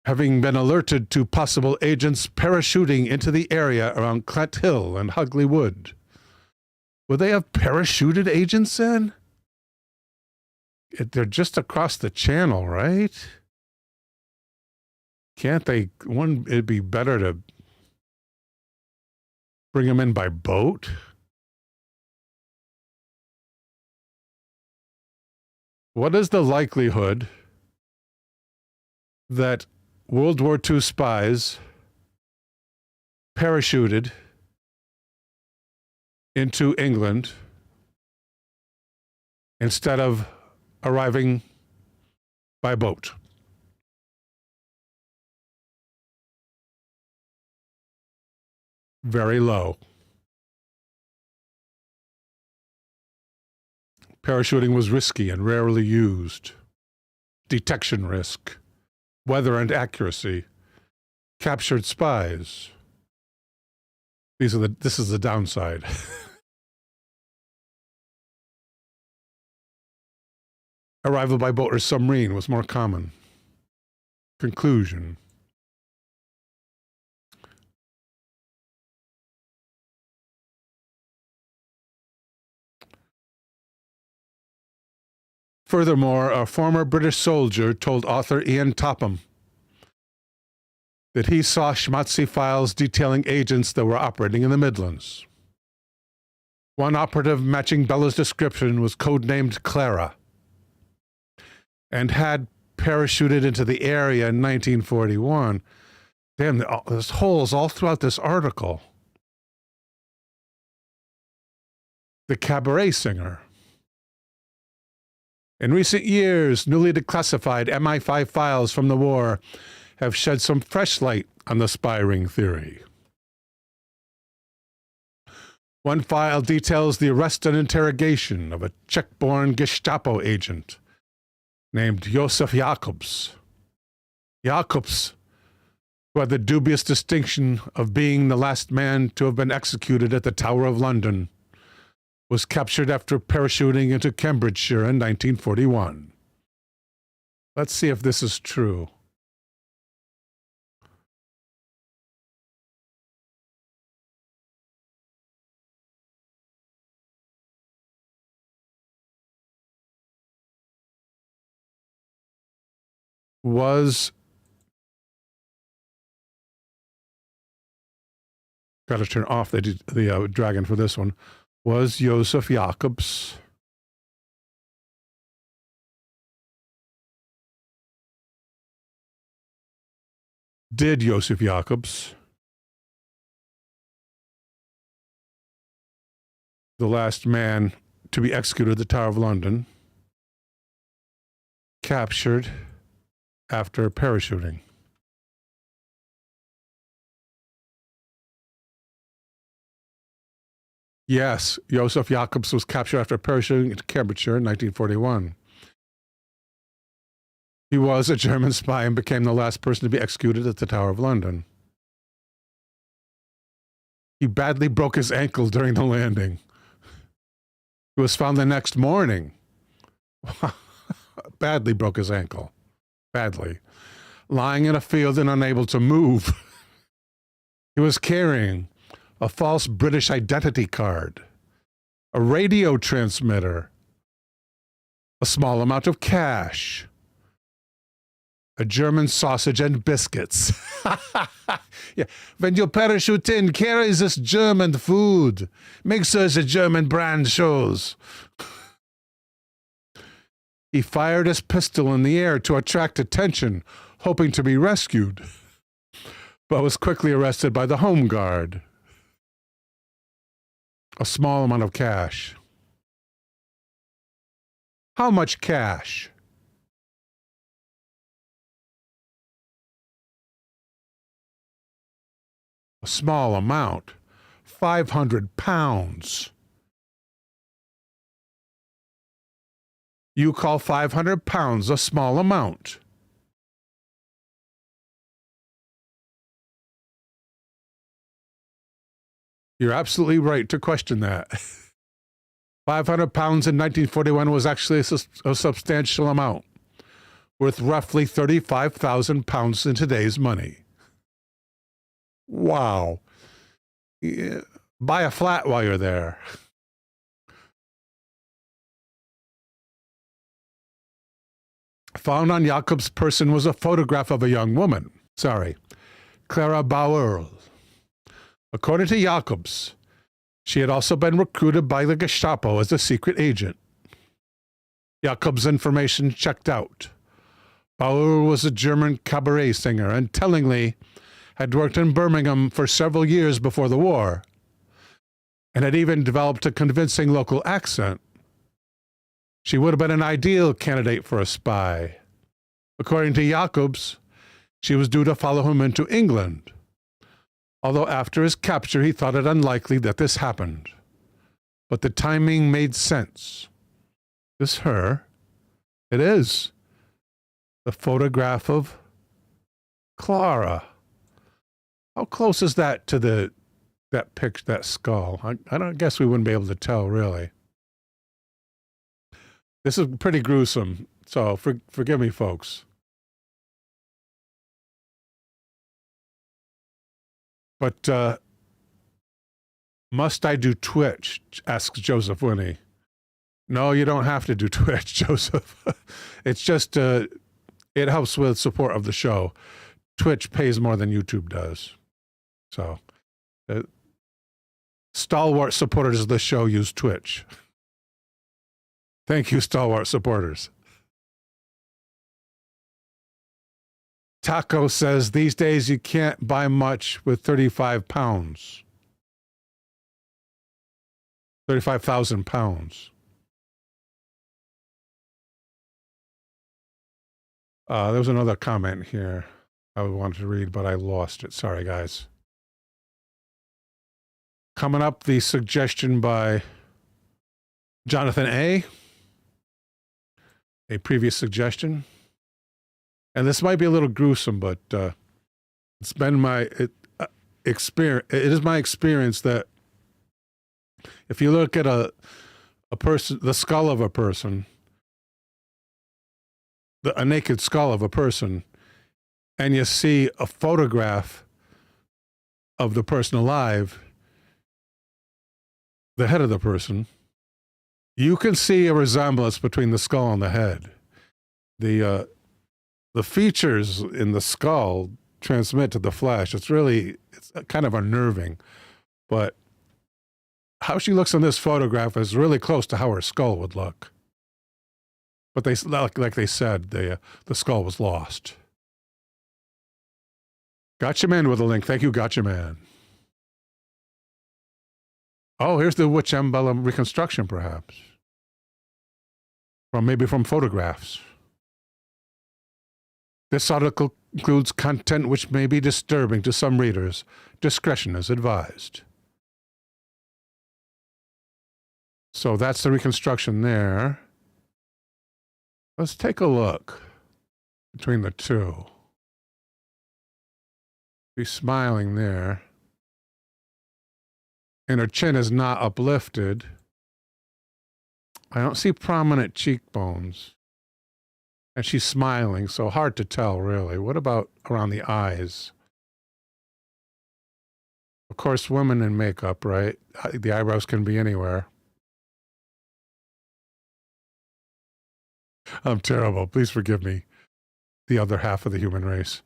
having been alerted to possible agents parachuting into the area around Clet Hill and Hugley Wood. Would they have parachuted agents in? They're just across the channel, right? Can't they? It'd be better to bring them in by boat. What is the likelihood that World War II spies parachuted into England instead of arriving by boat? Very low. Parachuting was risky and rarely used. Detection risk, weather and accuracy, captured spies. This is the downside. Arrival by boat or submarine was more common. Conclusion. Furthermore, a former British soldier told author Ian Topham that he saw Schmatzi files detailing agents that were operating in the Midlands. One operative matching Bella's description was codenamed Clara and had parachuted into the area in 1941. Damn, there's holes all throughout this article. The cabaret singer. In recent years, newly declassified MI5 files from the war have shed some fresh light on the spy ring theory. One file details the arrest and interrogation of a Czech-born Gestapo agent named Josef Jakobs. Jakobs, who had the dubious distinction of being the last man to have been executed at the Tower of London, was captured after parachuting into Cambridgeshire in 1941. Let's see if this is true. Got to turn off the dragon for this one. Was Josef Jakobs did Josef Jakobs, the last man to be executed at the Tower of London, captured after parachuting? Yes, Josef Jakobs was captured after parachuting into Cambridgeshire in 1941. He was a German spy and became the last person to be executed at the Tower of London. He badly broke his ankle during the landing. He was found the next morning. Badly broke his ankle. Badly. Lying in a field and unable to move. He was carrying a false British identity card, a radio transmitter, a small amount of cash, a German sausage and biscuits. Yeah. When you parachute in, carry this German food. Make sure the German brand shows. He fired his pistol in the air to attract attention, hoping to be rescued, but was quickly arrested by the Home Guard. A small amount of cash. How much cash? A small amount. 500 pounds. You call 500 pounds a small amount? You're absolutely right to question that. 500 pounds in 1941 was actually a substantial amount, worth roughly 35,000 pounds in today's money. Wow. Yeah. Buy a flat while you're there. Found on Jakob's person was a photograph of a young woman. Clara Bauer. According to Jakobs, she had also been recruited by the Gestapo as a secret agent. Jakob's information checked out. Bauer was a German cabaret singer and tellingly had worked in Birmingham for several years before the war and had even developed a convincing local accent. She would have been an ideal candidate for a spy. According to Jakobs, she was due to follow him into England, although after his capture he thought it unlikely that this happened. But the timing made sense. This her? It is. The photograph of Clara. How close is that to that skull? I don't guess we wouldn't be able to tell, really. This is pretty gruesome, so forgive me, folks. But must I do Twitch? Asks Joseph Winnie. No, you don't have to do Twitch, Joseph. It's just, it helps with support of the show. Twitch pays more than YouTube does. So, stalwart supporters of the show use Twitch. Thank you, stalwart supporters. Taco says, these days you can't buy much with 35 pounds. 35,000 pounds. There was another comment here I wanted to read, but I lost it. Sorry, guys. Coming up, the suggestion by Jonathan A. A previous suggestion. And this might be a little gruesome, but it's been my experience. It is my experience that if you look at a person, the skull of a person, a naked skull of a person, and you see a photograph of the person alive, the head of the person, you can see a resemblance between the skull and the head. The features in the skull transmit to the flesh. It's kind of unnerving, but how she looks in this photograph is really close to how her skull would look. But like they said, the skull was lost. Gotcha Man with a link. Thank you, Gotcha Man. Oh, here's the Wych Elm reconstruction, perhaps. Maybe from photographs. This article includes content which may be disturbing to some readers. Discretion is advised. So that's the reconstruction there. Let's take a look between the two. She's smiling there. And her chin is not uplifted. I don't see prominent cheekbones. And she's smiling, so hard to tell, really. What about around the eyes? Of course, women in makeup, right? The eyebrows can be anywhere. I'm terrible. Please forgive me. The other half of the human race.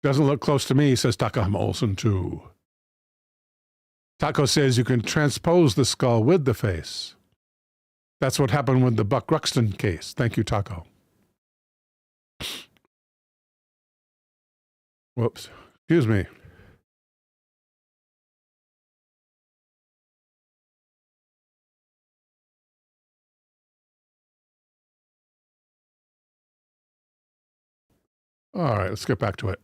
Doesn't look close to me, says Takahama Olsen too. Taco says you can transpose the skull with the face. That's what happened with the Buck Ruxton case. Thank you, Taco. Whoops. Excuse me. All right, let's get back to it.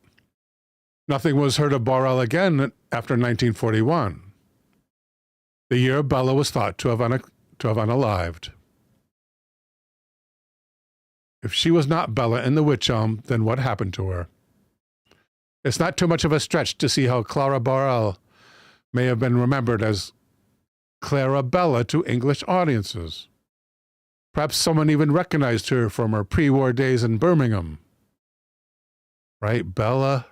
Nothing was heard of Borel again after 1941. The year Bella was thought to have unalived. If she was not Bella in the Wych Elm, then what happened to her? It's not too much of a stretch to see how Clara Borel may have been remembered as Clarabella to English audiences. Perhaps someone even recognized her from her pre-war days in Birmingham. Right? Bella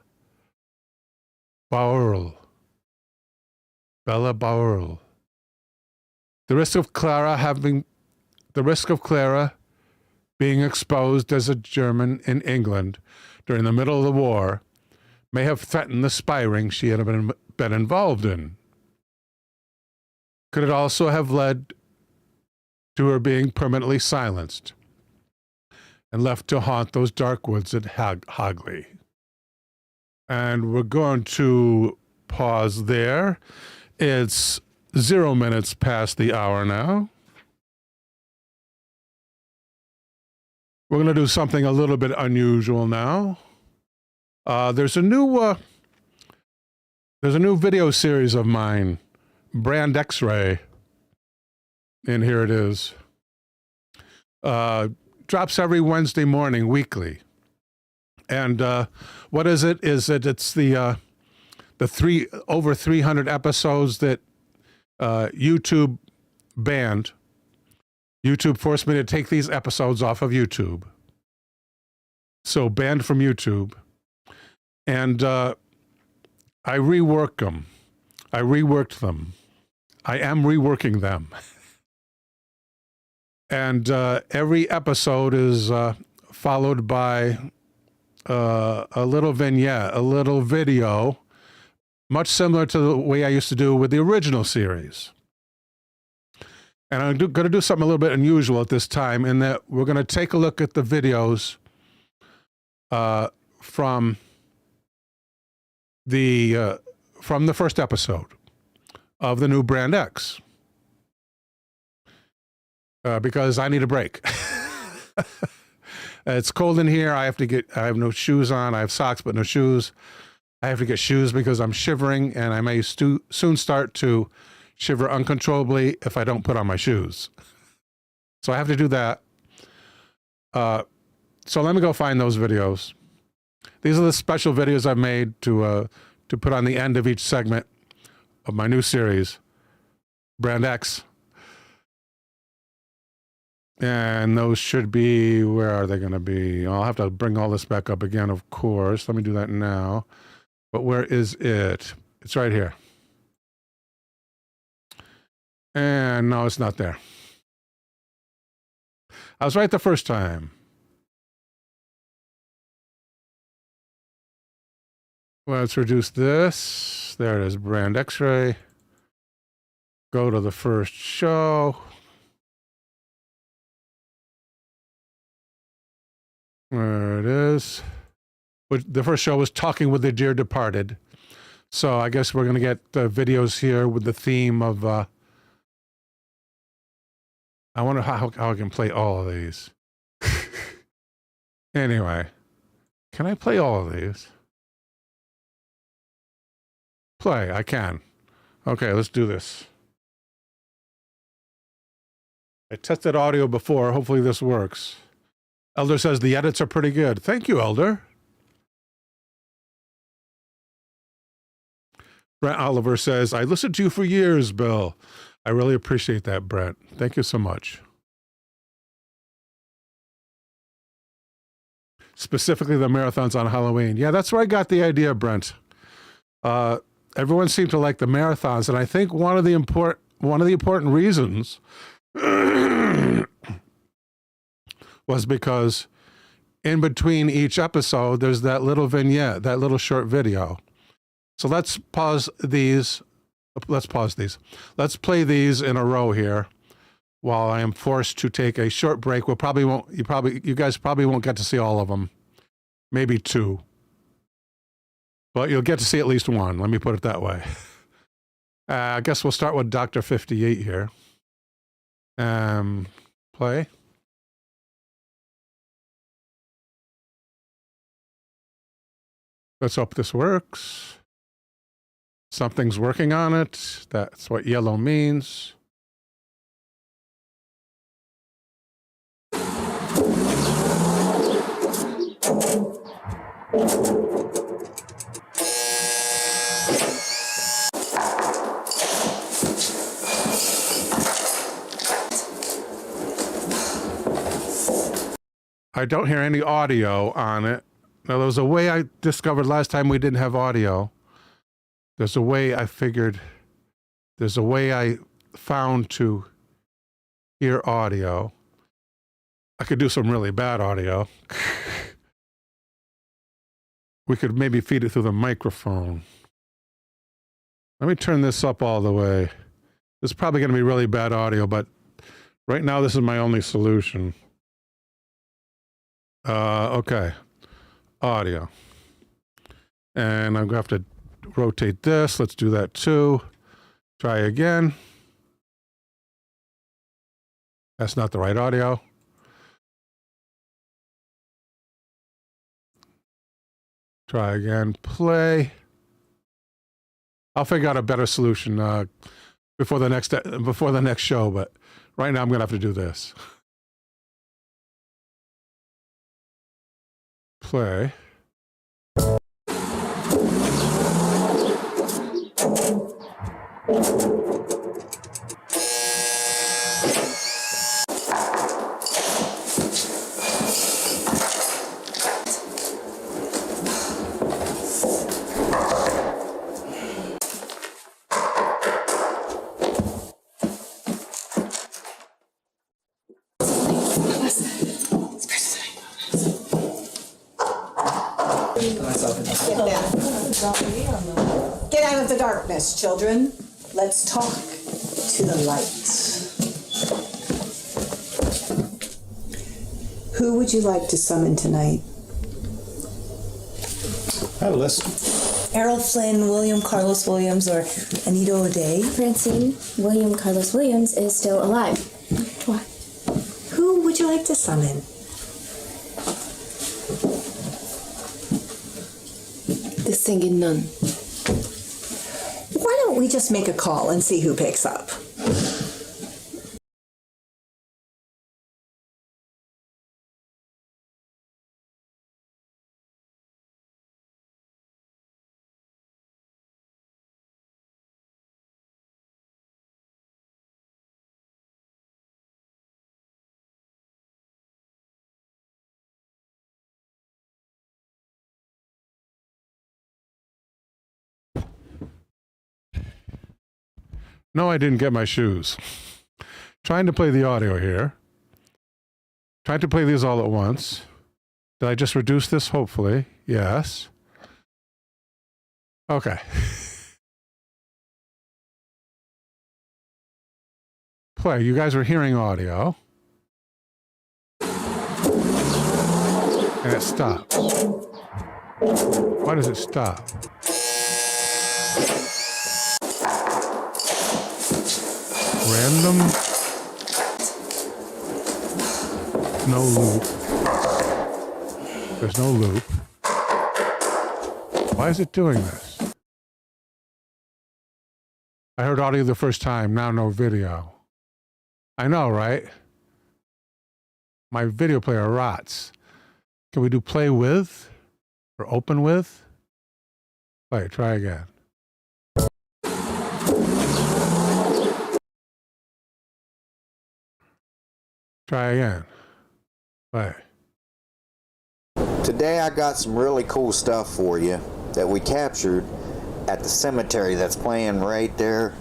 Bauer. Bella Bauer. The risk of Clara being exposed as a German in England during the middle of the war may have threatened the spy ring she had been involved in? Could it also have led to her being permanently silenced and left to haunt those dark woods at Hagley? And we're going to pause there. It's 0 minutes past the hour now. We're going to do something a little bit unusual now. There's a new video series of mine, Brand Xray, and here it is. Drops every Wednesday morning, weekly. And what is it? It's the over 300 episodes that YouTube banned. YouTube forced me to take these episodes off of YouTube. So banned from YouTube. And I reworked them. I reworked them. I am reworking them. And every episode is followed by a little vignette, a little video, much similar to the way I used to do with the original series. And I'm going to do something a little bit unusual at this time in that we're going to take a look at the videos from the first episode of the new Brand X. Because I need a break. It's cold in here. I have no shoes on. I have socks, but no shoes. I have to get shoes because I'm shivering, and I may soon start to shiver uncontrollably if I don't put on my shoes. So I have to do that. So let me go find those videos. These are the special videos I've made to put on the end of each segment of my new series, Brand X. And those should be, where are they going to be? I'll have to bring all this back up again, of course. Let me do that now. But where is it? It's right here. And no, it's not there. I was right the first time. Let's reduce this. There it is, Brand Xray. Go to the first show. There it is. The first show was Talking with the Dear Departed. So I guess we're going to get videos here with the theme of... I wonder how I can play all of these. Anyway, can I play all of these? Play, I can. Okay, let's do this. I tested audio before. Hopefully this works. Elder says the edits are pretty good. Thank you, Elder. Brent Oliver says, I listened to you for years, Bill. I really appreciate that, Brent. Thank you so much. Specifically the marathons on Halloween. Yeah, that's where I got the idea, Brent. Everyone seemed to like the marathons, and I think one of the important reasons was because in between each episode, there's that little vignette, that little short video. So let's pause these. Let's pause these. Let's play these in a row here while I am forced to take a short break. You guys probably won't get to see all of them. Maybe two. But you'll get to see at least one. Let me put it that way. I guess we'll start with Dr. 58 here. Play. Let's hope this works. Something's working on it. That's what yellow means. I don't hear any audio on it. Now, there was a way I discovered last time we didn't have audio. There's a way I found to hear audio. I could do some really bad audio. we could maybe feed it through the microphone. Let me turn this up all the way. This is probably going to be really bad audio, but right now this is my only solution. Okay, audio. And I'm going to have to rotate this. Let's do that too. Try again. That's not the right audio. Try again, play. I'll figure out a better solution before the next show, but right now I'm going to have to do this. Play. Get out of the darkness, children. Let's talk to the light. Who would you like to summon tonight? I have a list. Errol Flynn, William Carlos Williams, or Anita O'Day? Francine, William Carlos Williams is still alive. Why? Who would you like to summon? The singing nun. Why don't we just make a call and see who picks up? No, I didn't get my shoes. Trying to play the audio here. Trying to play these all at once. Did I just reduce this? Hopefully. Yes. Okay. Play. You guys were hearing audio. And it stops. Why does it stop? Random. No loop. There's no loop. Why is it doing this? I heard audio the first time, now no video. I know, right? My video player rots. Can we do play with? Or open with? Play, try again. Try again. Play. Today I got some really cool stuff for you that we captured at the cemetery that's playing right there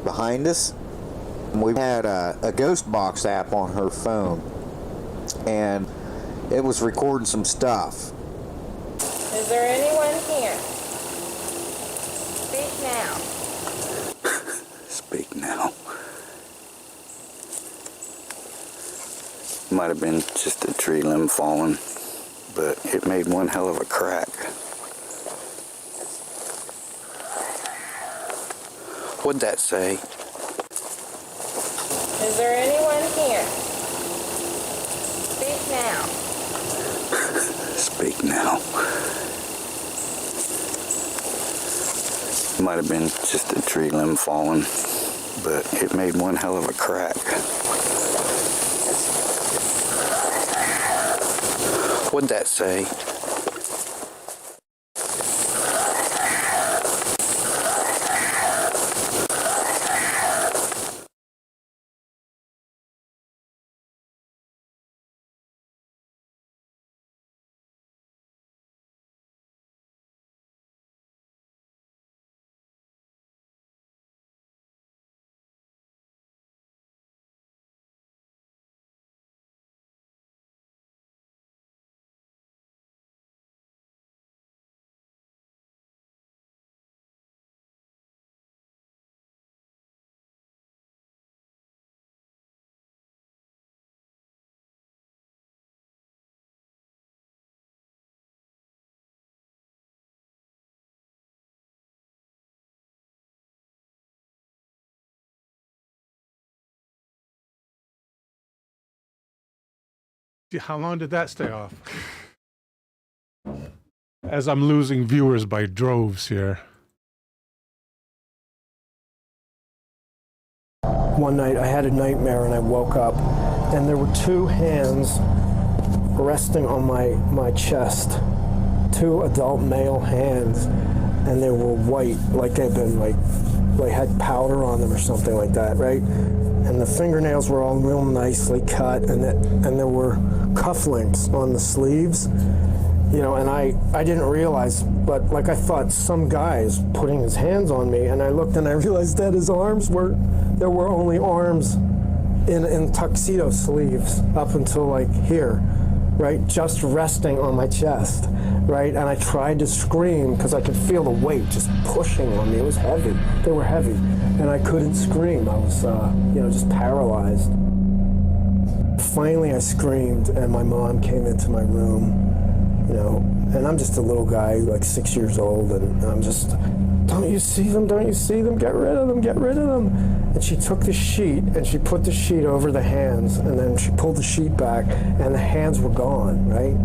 behind us. We had a ghost box app on her phone and it was recording some stuff. Is there anyone here? Speak now. Speak now. Might have been just a tree limb falling, but it made one hell of a crack. What'd that say? Is there anyone here? Speak now. Speak now. Might have been just a tree limb falling, but it made one hell of a crack. What'd that say? How long did that stay off? As I'm losing viewers by droves here. One night I had a nightmare and I woke up and there were two hands resting on my chest. Two adult male hands, and they were white, like they'd been like had powder on them or something like that, right? And the fingernails were all real nicely cut, and there were cufflinks on the sleeves, you know. And I didn't realize, but like I thought some guy is putting his hands on me, and I looked and I realized that his arms there were only arms in tuxedo sleeves up until like here, right, just resting on my chest, right? And I tried to scream because I could feel the weight just pushing on me. It was heavy. They were heavy, and I couldn't scream. I was, just paralyzed. Finally, I screamed, and my mom came into my room, you know, and I'm just a little guy, like 6 years old, and I'm just, don't you see them? Don't you see them? Get rid of them, get rid of them. And she took the sheet and she put the sheet over the hands, and then she pulled the sheet back and the hands were gone, right?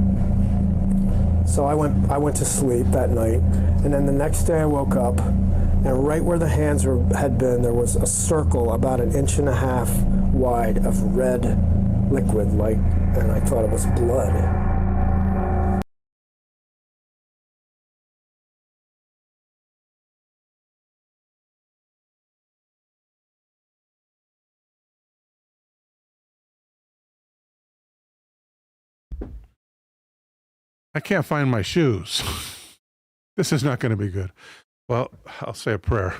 So I went to sleep that night, and then the next day I woke up, and right where the hands had been, there was a circle about 1.5 inches wide of red liquid, like, and I thought it was blood. I can't find my shoes. This is not going to be good. Well, I'll say a prayer.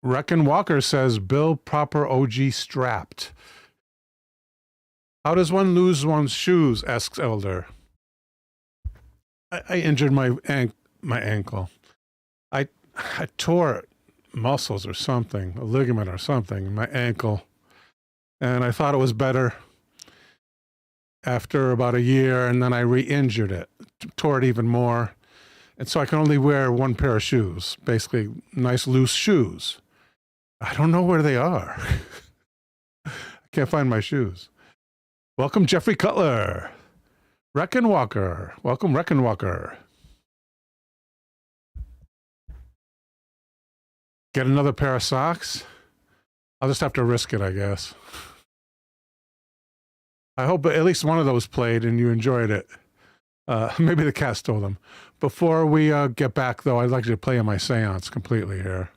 Reckon Walker says, Bill proper OG strapped. How does one lose one's shoes? Asks Elder. I injured my ankle. I tore muscles or something, a ligament or something, in my ankle. And I thought it was better after about a year, and then I re-injured it, tore it even more. And so I can only wear one pair of shoes, basically nice loose shoes. I don't know where they are. I can't find my shoes. Welcome, Jeffrey Cutler. Reckon Walker. Welcome, Reckon Walker. Get another pair of socks? I'll just have to risk it, I guess. I hope at least one of those played and you enjoyed it. Maybe the cat stole them. Before we get back, though, I'd like you to play in my seance completely here.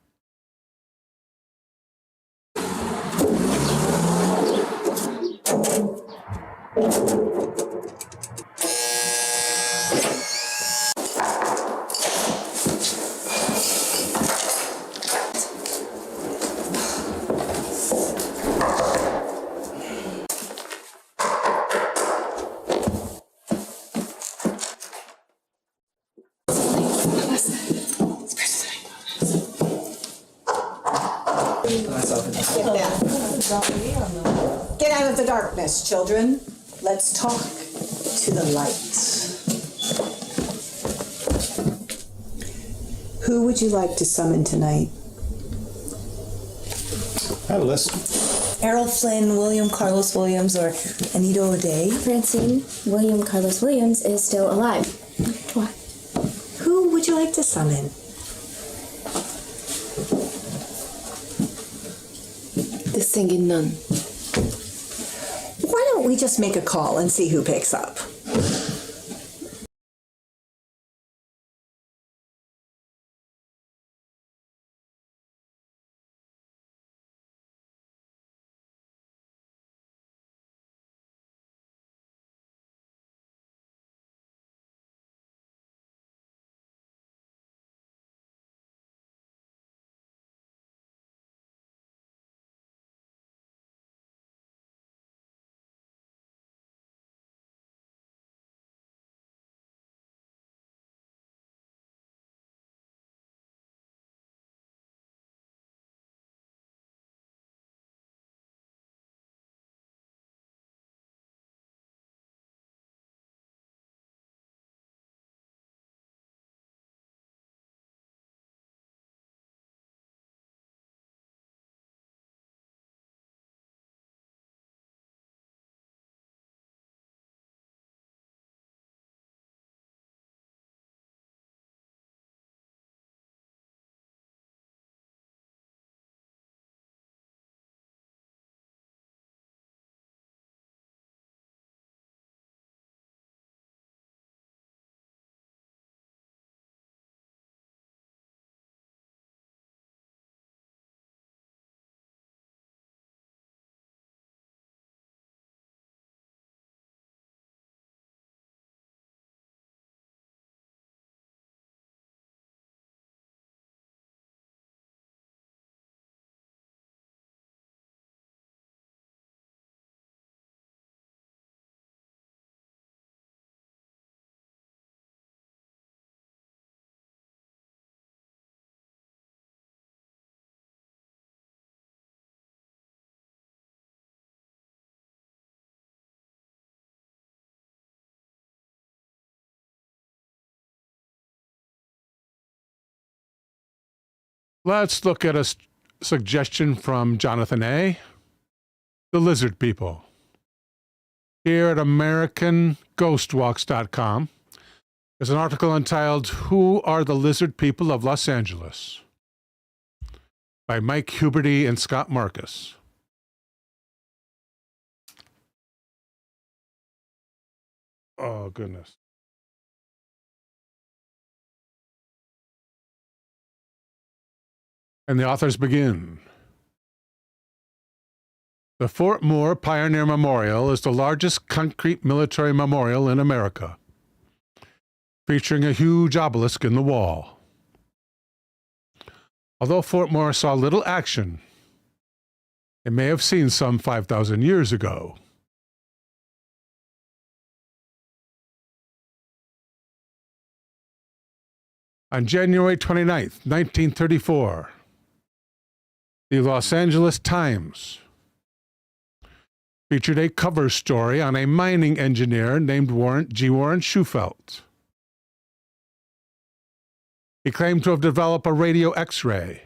Get out of the darkness, children. Let's talk to the light. Who would you like to summon tonight? I have a list. Errol Flynn, William Carlos Williams, or Anita O'Day. Francine, William Carlos Williams is still alive. What? Who would you like to summon? The singing nun. Why don't we just make a call and see who picks up? Let's look at a suggestion from Jonathan A. The Lizard People. Here at AmericanGhostWalks.com is an article entitled Who Are the Lizard People of Los Angeles? By Mike Huberty and Scott Marcus. Oh, goodness. And the authors begin. The Fort Moore Pioneer Memorial is the largest concrete military memorial in America, featuring a huge obelisk in the wall. Although Fort Moore saw little action, it may have seen some 5,000 years ago. On January 29th, 1934, the Los Angeles Times featured a cover story on a mining engineer named Warren Shufelt. He claimed to have developed a radio Xray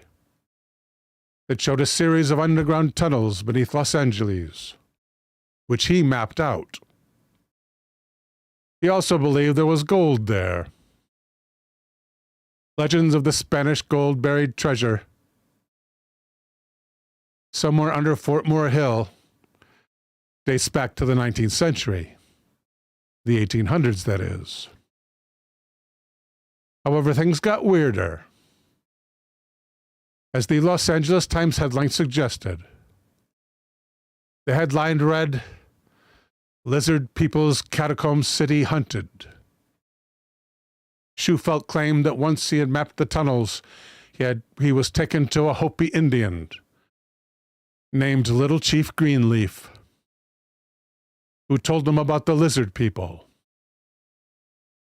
that showed a series of underground tunnels beneath Los Angeles, which he mapped out. He also believed there was gold there. Legends of the Spanish gold buried treasure somewhere under Fort Moore Hill dates back to the 19th century, the 1800s, that is. However, things got weirder. As the Los Angeles Times headline suggested, the headline read, Lizard People's Catacomb City Hunted. Shufelt claimed that once he had mapped the tunnels, he was taken to a Hopi Indian named Little Chief Greenleaf, who told him about the Lizard People.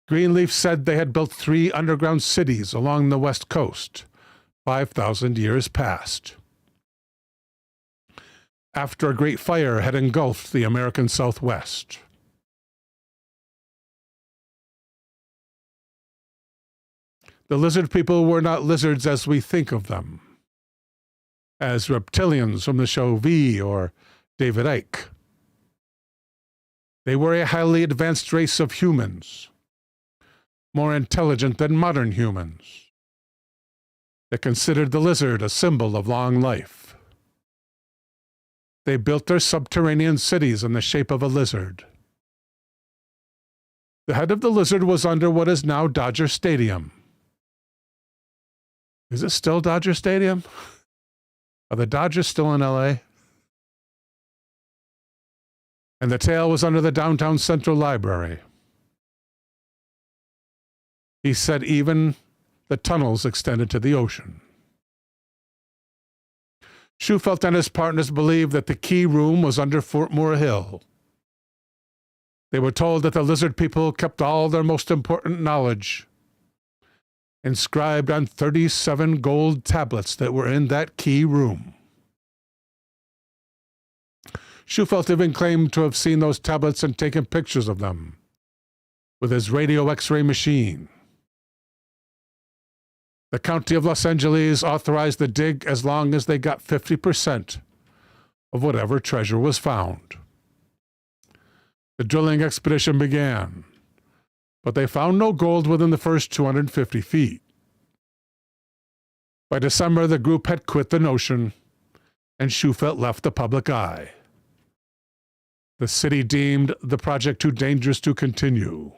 Greenleaf said they had built 3 underground cities along the West Coast, 5,000 years past, after a great fire had engulfed the American Southwest. The Lizard People were not lizards as we think of them, as reptilians from the show V or David Icke. They were a highly advanced race of humans, more intelligent than modern humans. They considered the lizard a symbol of long life. They built their subterranean cities in the shape of a lizard. The head of the lizard was under what is now Dodger Stadium. Is it still Dodger Stadium? Are the Dodgers still in LA? And the tail was under the downtown Central Library. He said even the tunnels extended to the ocean. Shufelt and his partners believed that the key room was under Fort Moore Hill. They were told that the Lizard People kept all their most important knowledge inscribed on 37 gold tablets that were in that key room. Shufelt even claimed to have seen those tablets and taken pictures of them with his radio X-ray machine. The County of Los Angeles authorized the dig as long as they got 50% of whatever treasure was found. The drilling expedition began, but they found no gold within the first 250 feet. By December, the group had quit the notion, and Shufelt left the public eye. The city deemed the project too dangerous to continue.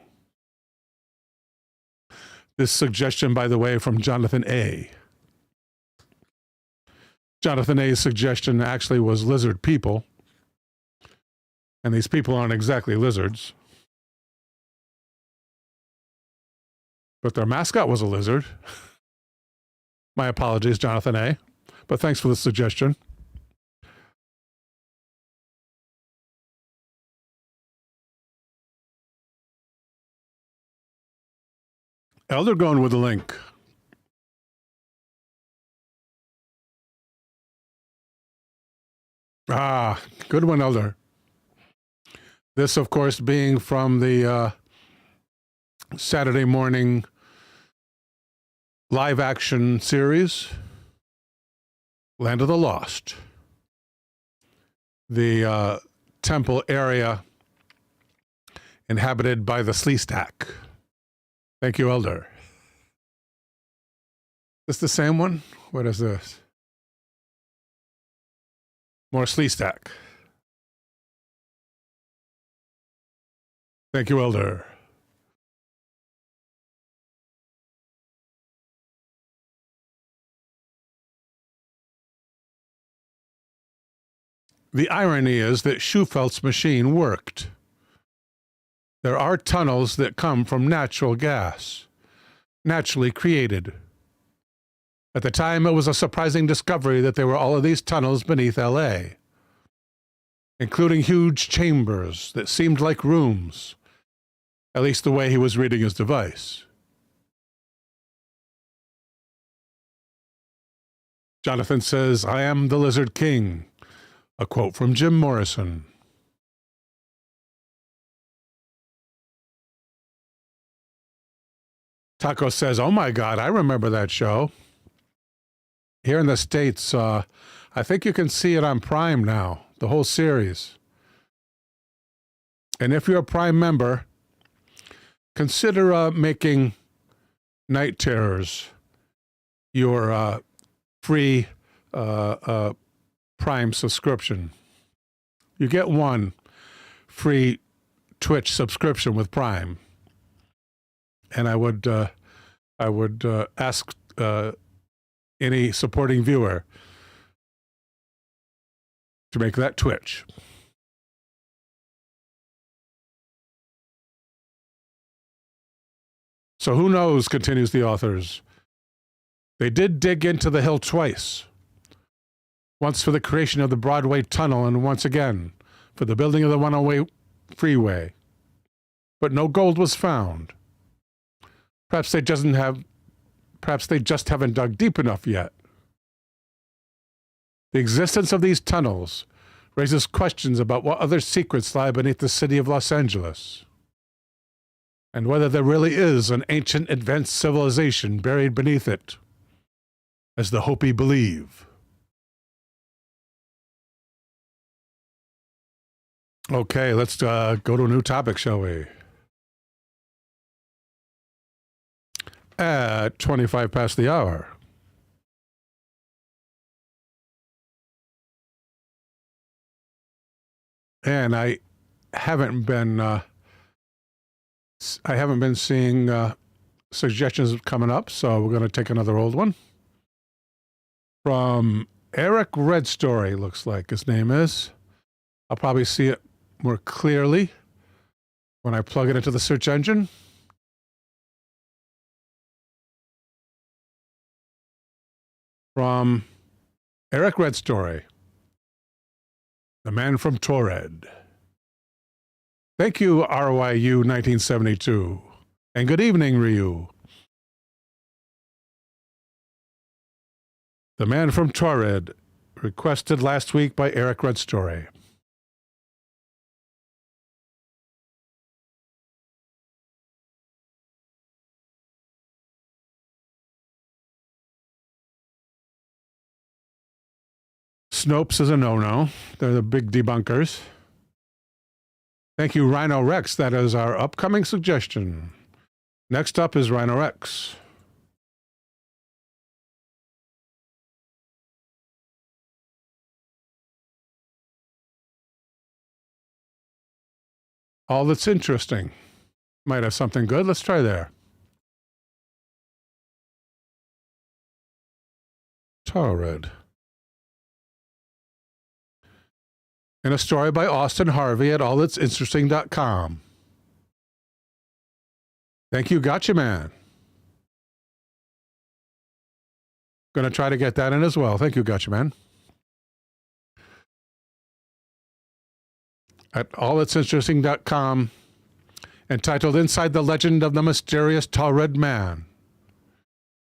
This suggestion, by the way, from Jonathan A. Jonathan A's suggestion actually was lizard people, and these people aren't exactly lizards. But their mascot was a lizard. My apologies, Jonathan A., but thanks for the suggestion. Elder going with the link. Ah, good one, Elder. This, of course, being from the Saturday morning live action series Land of the Lost. The temple area inhabited by the Sleestack. Thank you, Elder. Is this the same one? What is this? More Sleestack. Thank you, Elder. The irony is that Schufeldt's machine worked. There are tunnels that come from natural gas, naturally created. At the time, it was a surprising discovery that there were all of these tunnels beneath LA, including huge chambers that seemed like rooms, at least the way he was reading his device. Jonathan says, "I am the Lizard King," a quote from Jim Morrison. Taco says, "Oh my God, I remember that show." Here in the States, I think you can see it on Prime now, the whole series. And if you're a Prime member, consider making Night Terrors your free Prime subscription. You get one free Twitch subscription with Prime. And I would ask any supporting viewer to make that Twitch. So who knows, continues the authors. They did dig into the hill twice. Once for the creation of the Broadway Tunnel, and once again for the building of the 108 freeway. But no gold was found. Perhaps they just haven't dug deep enough yet. The existence of these tunnels raises questions about what other secrets lie beneath the city of Los Angeles, and whether there really is an ancient advanced civilization buried beneath it, as the Hopi believe. Okay, let's go to a new topic, shall we? At 25 past the hour. And I haven't been seeing suggestions coming up, so we're going to take another old one. From Eric Red Story, looks like his name is. I'll probably see it more clearly when I plug it into the search engine. From Eric Red Story, the Man from Taured. Thank you, RYU 1972, and good evening, Ryu. The Man from Taured, requested last week by Eric Red Story. Snopes is a no-no. They're the big debunkers. Thank you, Rhino Rex. That is our upcoming suggestion. Next up is Rhino Rex. All that's interesting. Might have something good. Let's try there. Taured. In a story by Austin Harvey at allthat'sinteresting.com. Thank you, Gotcha Man. Going to try to get that in as well. Thank you, Gotcha Man. At allthat'sinteresting.com, entitled Inside the Legend of the Mysterious Taured Man,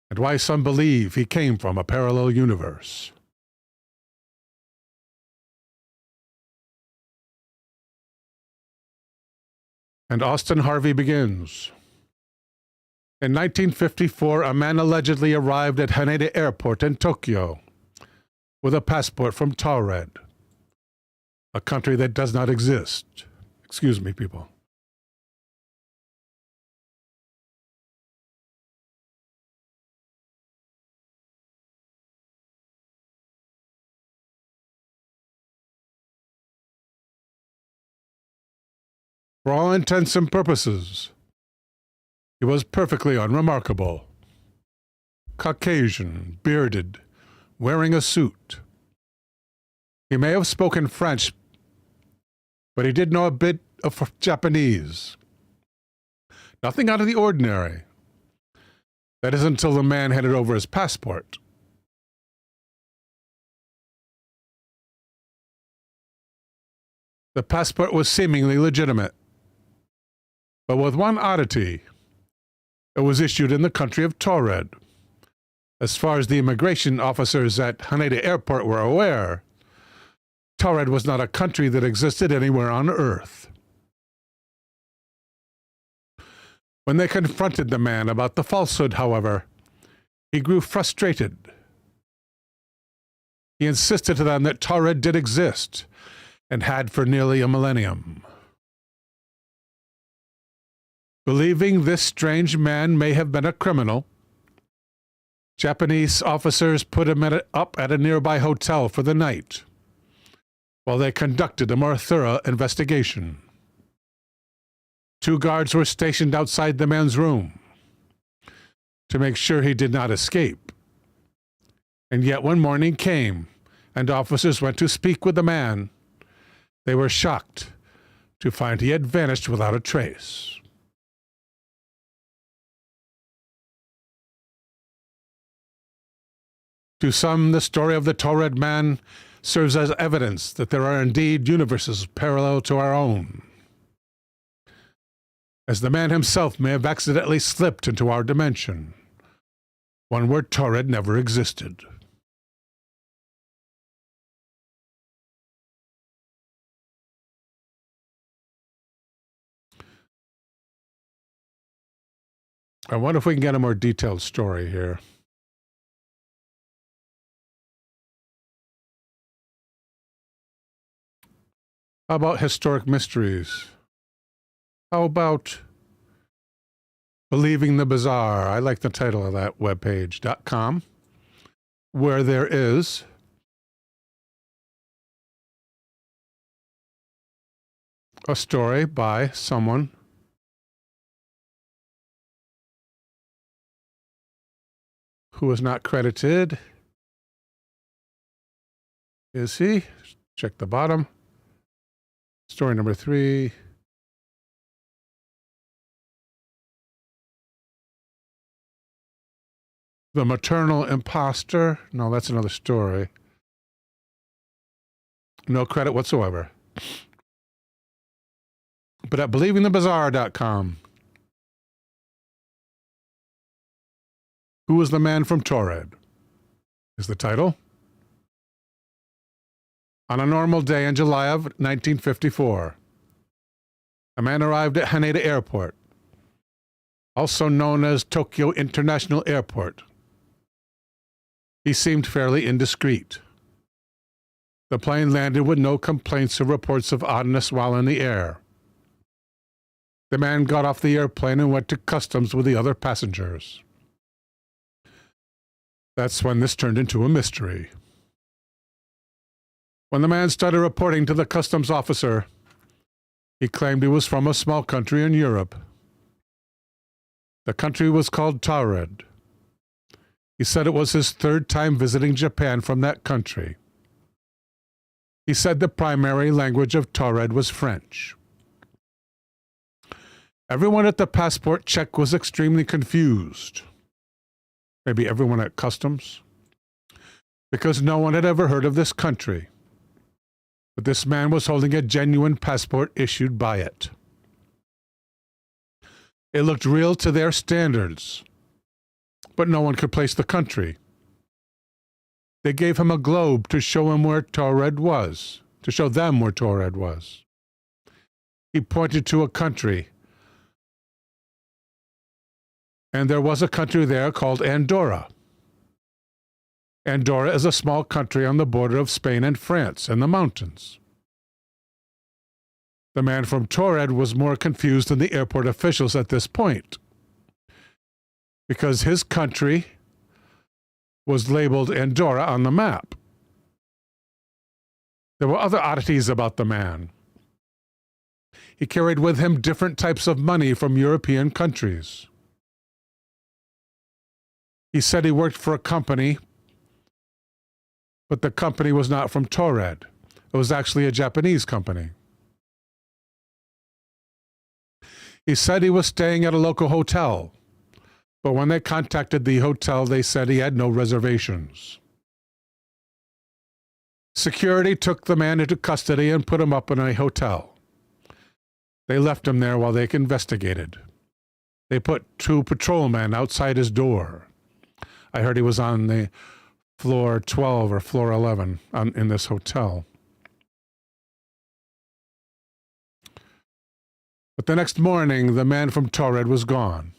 and Why Some Believe He Came from a Parallel Universe. And Austin Harvey begins. In 1954, a man allegedly arrived at Haneda Airport in Tokyo. with a passport from Taured, a country that does not exist. Excuse me, people. For all intents and purposes, he was perfectly unremarkable. Caucasian, bearded, wearing a suit. He may have spoken French, but he did know a bit of Japanese. Nothing out of the ordinary. That is until the man handed over his passport. The passport was seemingly legitimate, but with one oddity. It was issued in the country of Taured. As far as the immigration officers at Haneda Airport were aware, Taured was not a country that existed anywhere on Earth. When they confronted the man about the falsehood, however, he grew frustrated. He insisted to them that Taured did exist, and had for nearly a millennium. Believing this strange man may have been a criminal, Japanese officers put him up at a nearby hotel for the night, while they conducted a more thorough investigation. 2 guards were stationed outside the man's room to make sure he did not escape. And yet when morning came and officers went to speak with the man, they were shocked to find he had vanished without a trace. To some, the story of the Taured man serves as evidence that there are indeed universes parallel to our own, as the man himself may have accidentally slipped into our dimension, one where Taured never existed. I wonder if we can get a more detailed story here. How about historic mysteries? How about Believing the Bizarre? I like the title of that webpage, .com, where there is a story by someone who is not credited. Is he? Check the bottom. Story number 3. The Maternal Imposter. No, that's another story. No credit whatsoever. But at believingthebizarre.com. Who was the Man from Taured? Is the title. On a normal day in July of 1954, a man arrived at Haneda Airport, also known as Tokyo International Airport. He seemed fairly indiscreet. The plane landed with no complaints or reports of oddness while in the air. The man got off the airplane and went to customs with the other passengers. That's when this turned into a mystery. When the man started reporting to the customs officer, he claimed he was from a small country in Europe. The country was called Taured. He said it was his 3rd time visiting Japan from that country. He said the primary language of Taured was French. Everyone at the passport check was extremely confused. Maybe everyone at customs, because no one had ever heard of this country. But this man was holding a genuine passport issued by it. It looked real to their standards, but no one could place the country. They gave him a globe to show him where Taured was, to show them where Taured was. He pointed to a country, and there was a country there called Andorra. Andorra is a small country on the border of Spain and France in the mountains. The man from Taured was more confused than the airport officials at this point, because his country was labeled Andorra on the map. There were other oddities about the man. He carried with him different types of money from European countries. He said he worked for a company, but the company was not from Taured. It was actually a Japanese company. He said he was staying at a local hotel, but when they contacted the hotel, they said he had no reservations. Security took the man into custody and put him up in a hotel. They left him there while they investigated. They put 2 patrolmen outside his door. I heard he was on the floor 12 or floor 11 in this hotel. But the next morning, the man from Taured was gone.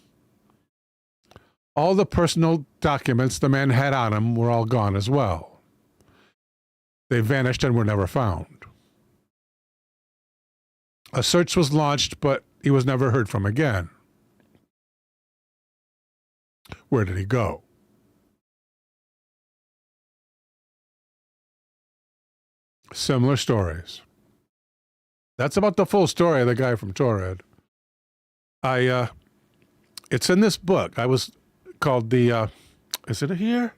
All the personal documents the man had on him were all gone as well. They vanished and were never found. A search was launched, but he was never heard from again. Where did he go? Similar stories. That's about the full story of the guy from Taured. It's in this book. I was called the, is it here?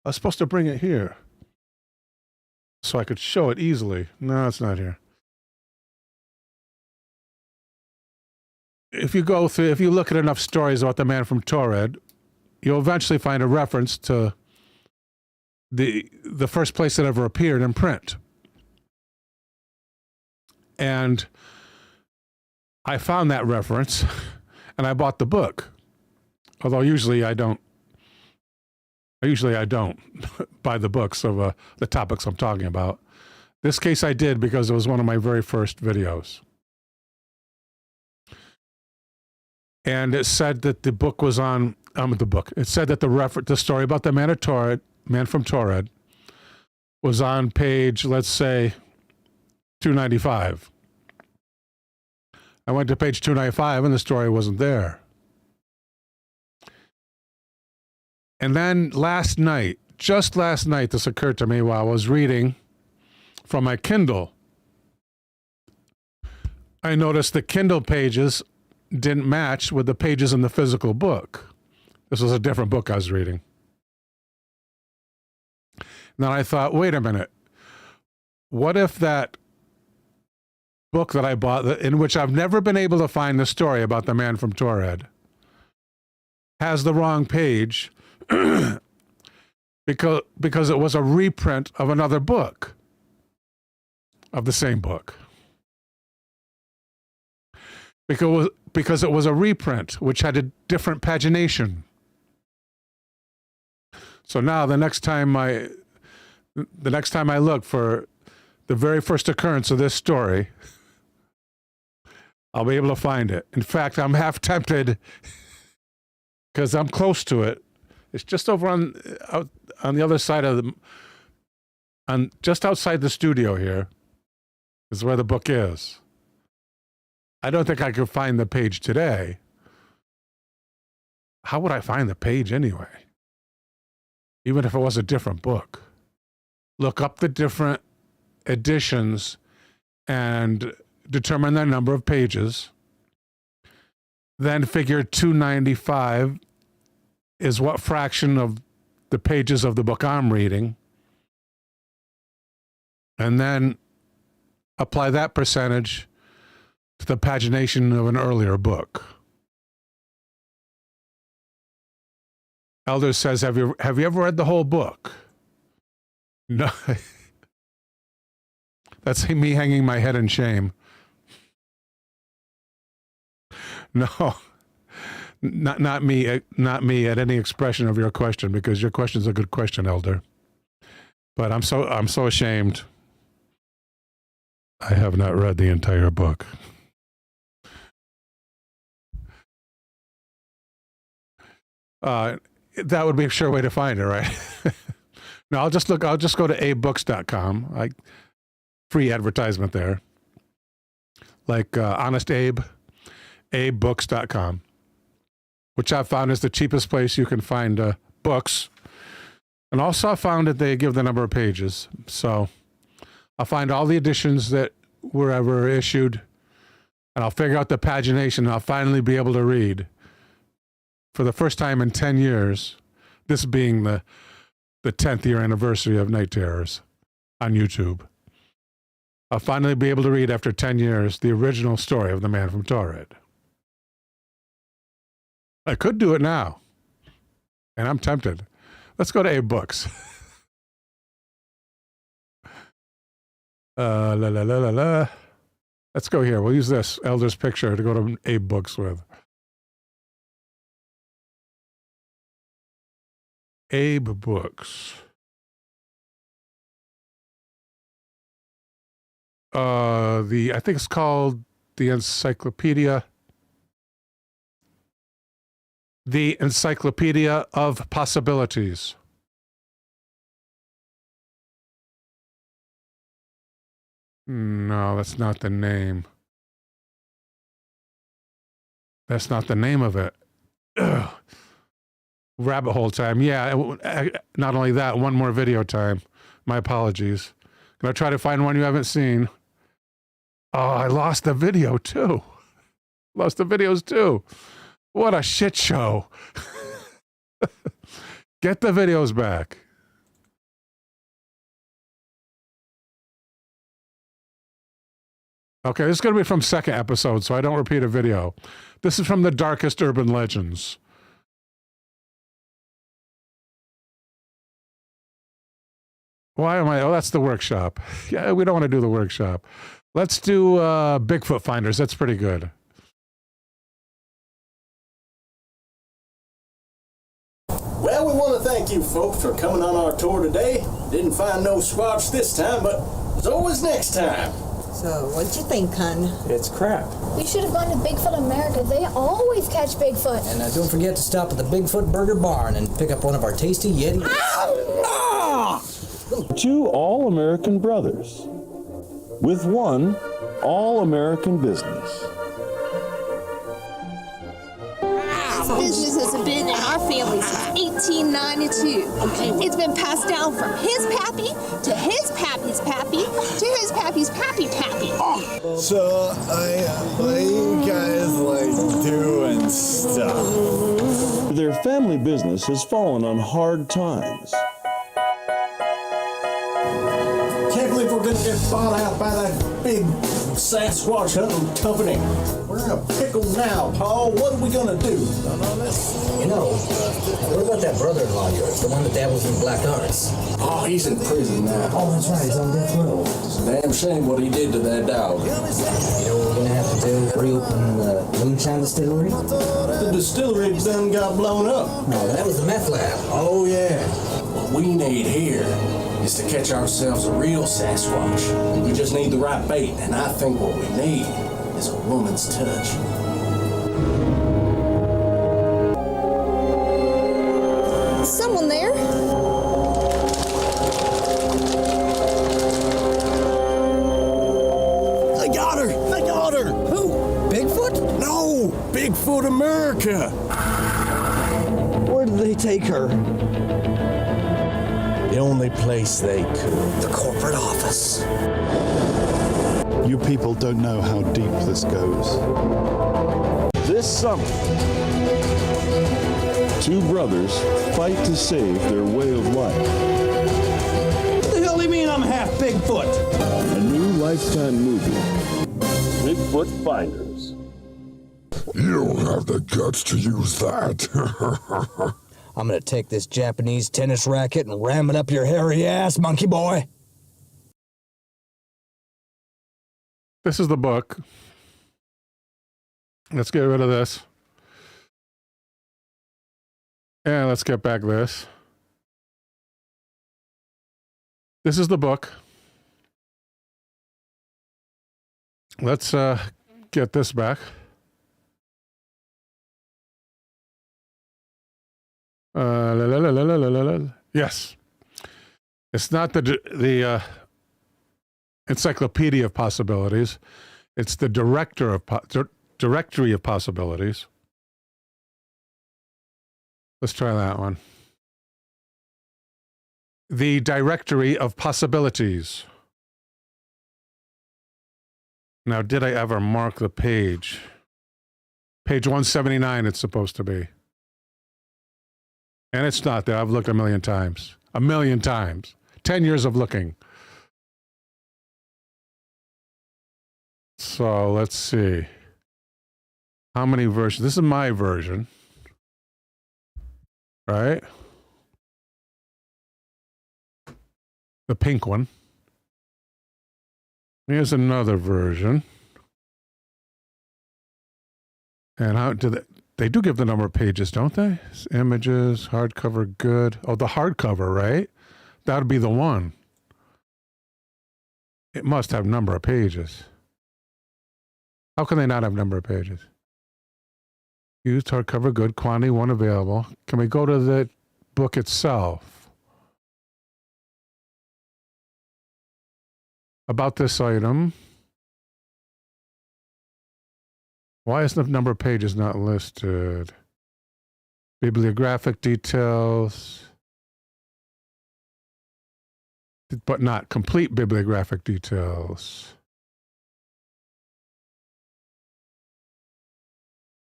I was supposed to bring it here so I could show it easily. No, it's not here. If you look at enough stories about the man from Taured, you'll eventually find a reference to the first place it ever appeared in print. And I found that reference, and I bought the book. Although usually I don't buy the books of the topics I'm talking about. This case I did because it was one of my very first videos. And it said that the book was on, it said that the story about the man from Taured was on page, let's say, 295. I went to page 295 and the story wasn't there. And then just last night, this occurred to me while I was reading from my Kindle. I noticed the Kindle pages didn't match with the pages in the physical book. This was a different book I was reading. And then I thought, wait a minute. What if that book that I bought, in which I've never been able to find the story about the man from Taured, has the wrong page because it was a reprint of another book, of the same book. Because it was a reprint which had a different pagination. So now the next time I look for the very first occurrence of this story, I'll be able to find it. In fact, I'm half tempted because I'm close to it. It's just over on the other side of just outside the studio here is where the book is. I don't think I could find the page today. How would I find the page anyway? Even if it was a different book. Look up the different editions and determine the number of pages. Then figure 295 is what fraction of the pages of the book I'm reading. And then apply that percentage to the pagination of an earlier book. Elder says, have you ever read the whole book? No. That's me hanging my head in shame. No, not me at any expression of your question, because your question's a good question, Elder. But I'm so ashamed. I have not read the entire book. That would be a sure way to find it, right? No, I'll just go to abebooks.com. Free advertisement there. Like Honest Abe, abebooks.com, which I've found is the cheapest place you can find books. And also I found that they give the number of pages. So I'll find all the editions that were ever issued, and I'll figure out the pagination, and I'll finally be able to read for the first time in 10 years, this being the 10th year anniversary of Night Terrors on YouTube. I'll finally be able to read, after 10 years, the original story of the Man from Taured. I could do it now, and I'm tempted. Let's go to Abe Books. Let's go here. We'll use this elder's picture to go to Abe Books with. Abe Books. I think it's called the Encyclopedia. The Encyclopedia of Possibilities. No, that's not the name. That's not the name of it. Ugh. Rabbit hole time. Yeah, not only that, one more video time. My apologies. Gonna try to find one you haven't seen. Oh, I lost the video too. Lost the videos too. What a shit show. Get the videos back. Okay, this is going to be from second episode, so I don't repeat a video. This is from the Darkest Urban Legends. Why am I? Oh, that's the workshop. Yeah, we don't want to do the workshop. Let's do Bigfoot Finders. That's pretty good. Well, we want to thank you folks for coming on our tour today. Didn't find no Squatch this time, but there's always next time. So, what'd you think, hun? It's crap. We should have gone to Bigfoot America. They always catch Bigfoot. And don't forget to stop at the Bigfoot Burger Barn and pick up one of our tasty Yeti. Two all-American brothers with one all-American business. This business has been in our family since 1892. It's been passed down from his pappy to his pappy's pappy to his pappy's pappy pappy. So, what do you guys like doing stuff? Their family business has fallen on hard times. Can't believe we're going to get bought out by that big Sasquatch hunting company. We're in a pickle now, Paul. What are we going to do? You know, what about that brother-in-law of yours, the one that dabbles in black arts? Oh, he's in prison now. Oh, that's right, he's on death row. It's a damn shame what he did to that dog. You know what we're going to have to do? Reopen the moonshine distillery? The distillery done got blown up. No, that was the meth lab. Oh, yeah. What we need here is to catch ourselves a real Sasquatch. We just need the right bait, and I think what we need is a woman's touch. Someone there? I got her! I got her! Who? Bigfoot? No! Bigfoot America! Where did they take her? The only place they could. The corporate office. You people don't know how deep this goes. This summer, two brothers fight to save their way of life. What the hell do you mean I'm half Bigfoot? A new Lifetime movie, Bigfoot Finders. You don't have the guts to use that. I'm going to take this Japanese tennis racket and ram it up your hairy ass, monkey boy. This is the book. Let's get rid of this. And let's get back this. This is the book. Let's get this back. Yes. It's not the Encyclopedia of Possibilities. It's the Directory of Possibilities. Let's try that one. The Directory of Possibilities. Now, did I ever mark the page? Page 179 it's supposed to be. And it's not there. I've looked a million times. A million times. 10 years of looking. So let's see. How many versions? This is my version. Right? The pink one. Here's another version. And how do they do give the number of pages, don't they? Images, hardcover, good. Oh, the hardcover, right? That would be the one. It must have number of pages. How can they not have number of pages? Used hardcover, good, quantity, one available. Can we go to the book itself? About this item. Why is the number of pages not listed? Bibliographic details. But not complete bibliographic details.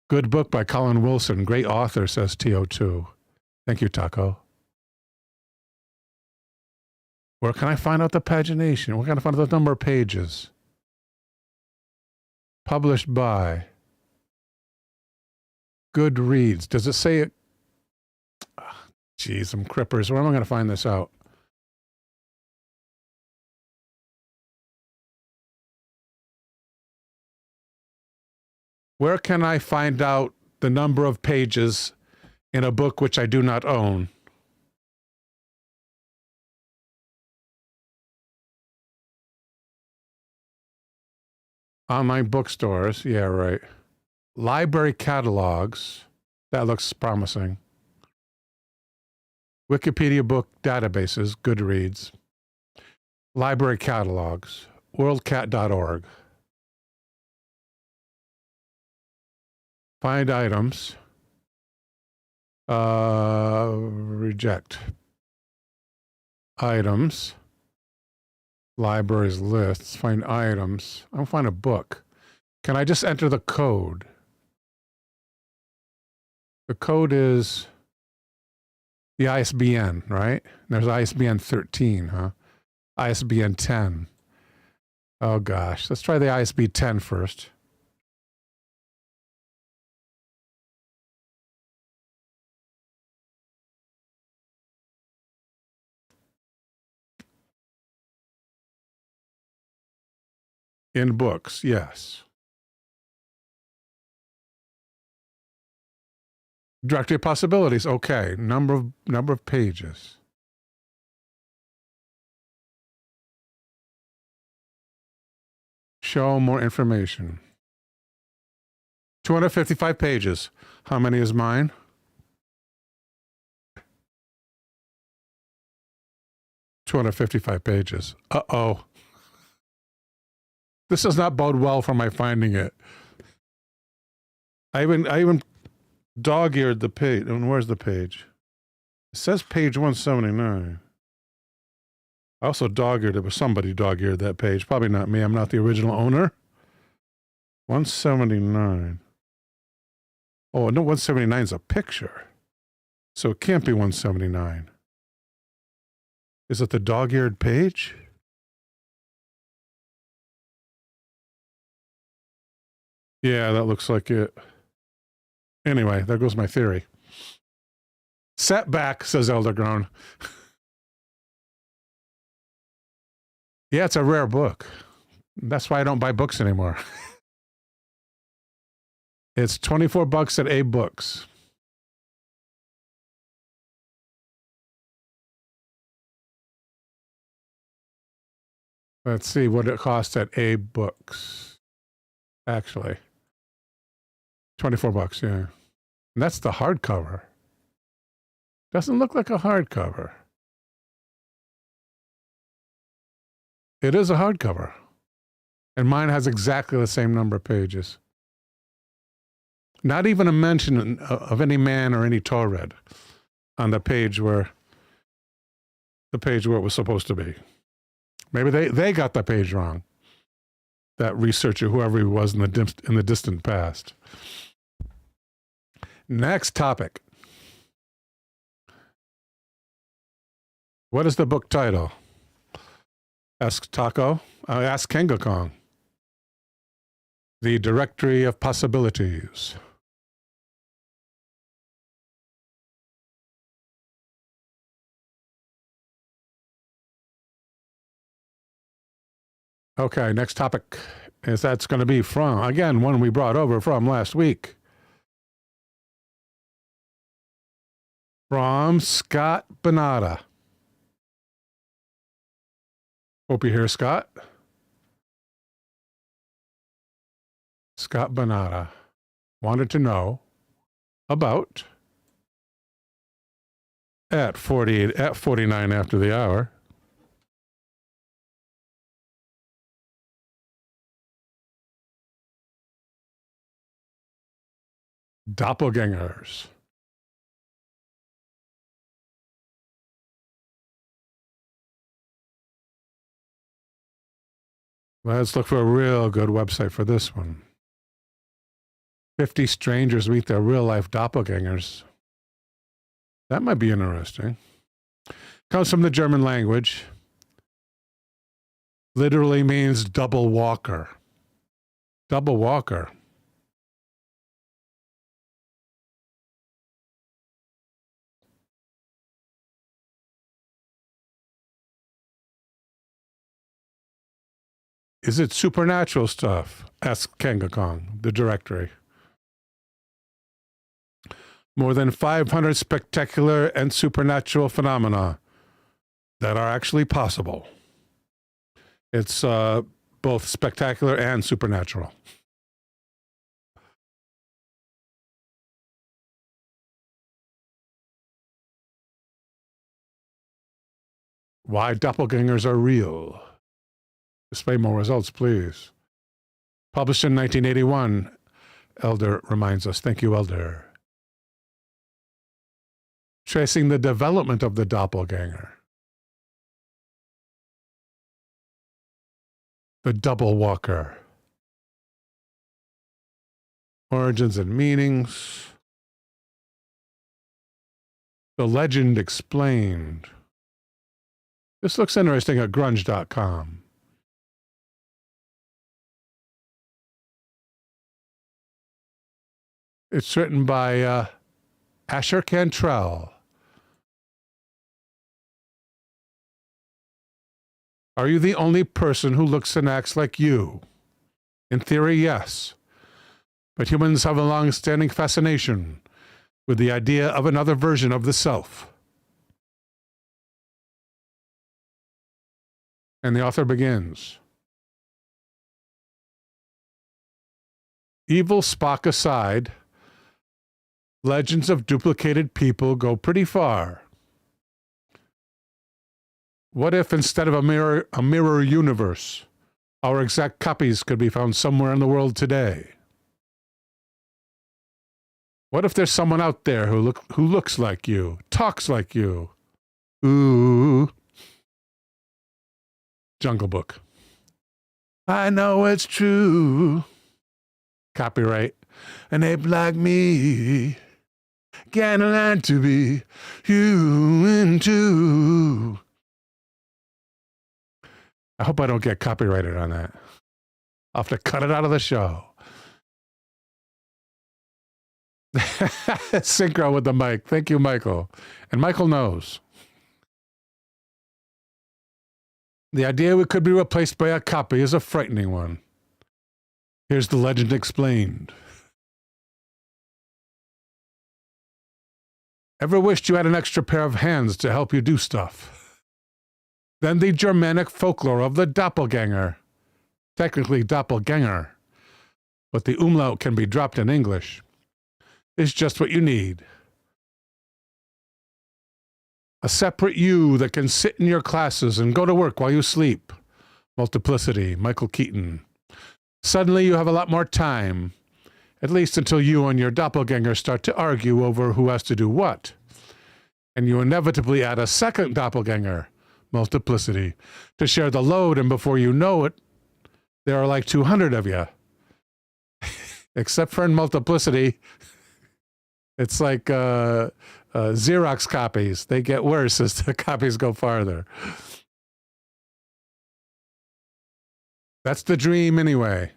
Good book by Colin Wilson. Great author, says TO2. Thank you, Taco. Where can I find out the pagination? Where can I find out the number of pages? Published by. Goodreads. Does it say it? Geez, I'm crippers. Where am I going to find this out? Where can I find out the number of pages in a book which I do not own? Online bookstores. Yeah, right. Library catalogs. That looks promising. Wikipedia book databases. Goodreads. Library catalogs. WorldCat.org. Find items. Reject. Items. Libraries lists. Find items. I don't find a book. Can I just enter the code? The code is the ISBN, right? There's ISBN 13, huh? ISBN 10. Oh gosh. Let's try the ISBN 10 first. In books, yes. Directory of possibilities, okay. Number of pages. Show more information. 255 pages. How many is mine? $255 pages. Uh-oh. This does not bode well for my finding it. I even dog-eared the page. And where's the page? It says page 179. I also dog-eared it, but somebody dog-eared that page. Probably not me. I'm not the original owner. 179. Oh, no, 179 is a picture. So it can't be 179. Is it the dog-eared page? Yeah, that looks like it. Anyway, there goes my theory. Setback, says Eldergrown. Yeah, it's a rare book. That's why I don't buy books anymore. It's $24 at A Books. Let's see what it costs at A Books. Actually. $24, yeah. And that's the hardcover. Doesn't look like a hardcover. It is a hardcover. And mine has exactly the same number of pages. Not even a mention of any man or any Taured on the page where it was supposed to be. Maybe they got the page wrong. That researcher, whoever he was in the distant past. Next topic. What is the book title? Ask Taco. Ask Kenga Kong. The Directory of Possibilities. Okay, next topic is that's going to be from, again, one we brought over from last week. From Scott Bonata. Hope you're here, Scott. Scott Bonata wanted to know about, at 49 after the hour, Doppelgangers. Let's look for a real good website for this one. 50 strangers meet their real-life doppelgangers. That might be interesting. Comes from the German language. Literally means double walker. Double walker. Is it supernatural stuff? Asked Kenga Kong, the directory. More than 500 spectacular and supernatural phenomena that are actually possible. It's both spectacular and supernatural. Why doppelgangers are real. Display more results, please. Published in 1981, Elder reminds us. Thank you, Elder. Tracing the development of the doppelganger. The double walker. Origins and meanings. The legend explained. This looks interesting at grunge.com. It's written by Asher Cantrell. Are you the only person who looks and acts like you? In theory, yes. But humans have a long-standing fascination with the idea of another version of the self. And the author begins. Evil Spock aside, legends of duplicated people go pretty far. What if instead of a mirror universe, our exact copies could be found somewhere in the world today? What if there's someone out there who looks like you, talks like you? Ooh. Jungle Book. I know it's true. Copyright. An ape like me can learn to be human too. I hope I don't get copyrighted on that. I'll have to cut it out of the show. Synchro with the mic. Thank you, Michael. And Michael knows. The idea we could be replaced by a copy is a frightening one. Here's the legend explained. Ever wished you had an extra pair of hands to help you do stuff? Then the Germanic folklore of the doppelganger, technically doppelganger, but the umlaut can be dropped in English, is just what you need. A separate you that can sit in your classes and go to work while you sleep, Multiplicity, Michael Keaton. Suddenly you have a lot more time, at least until you and your doppelganger start to argue over who has to do what. And you inevitably add a second doppelganger, Multiplicity, to share the load, and before you know it, there are like 200 of you. Except for in Multiplicity, it's like Xerox copies. They get worse as the copies go farther. That's the dream anyway.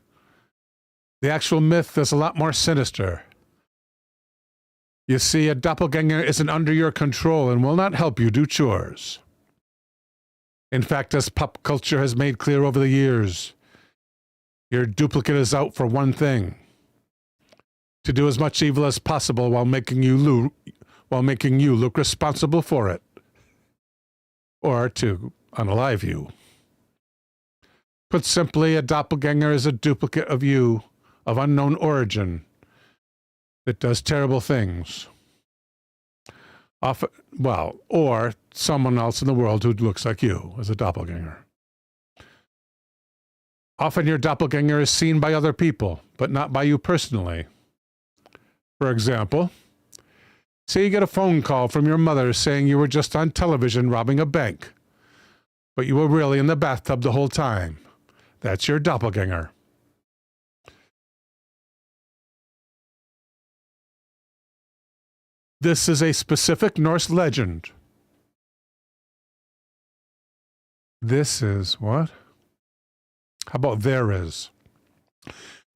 The actual myth is a lot more sinister. You see, a doppelganger isn't under your control and will not help you do chores. In fact, as pop culture has made clear over the years, your duplicate is out for one thing: to do as much evil as possible while making you look responsible for it, or to unalive you. Put simply, a doppelganger is a duplicate of you, of unknown origin, that does terrible things. Or someone else in the world who looks like you as a doppelganger. Often your doppelganger is seen by other people, but not by you personally. For example, say you get a phone call from your mother saying you were just on television robbing a bank, but you were really in the bathtub the whole time. That's your doppelganger. This is a specific Norse legend. This is what? How about there is?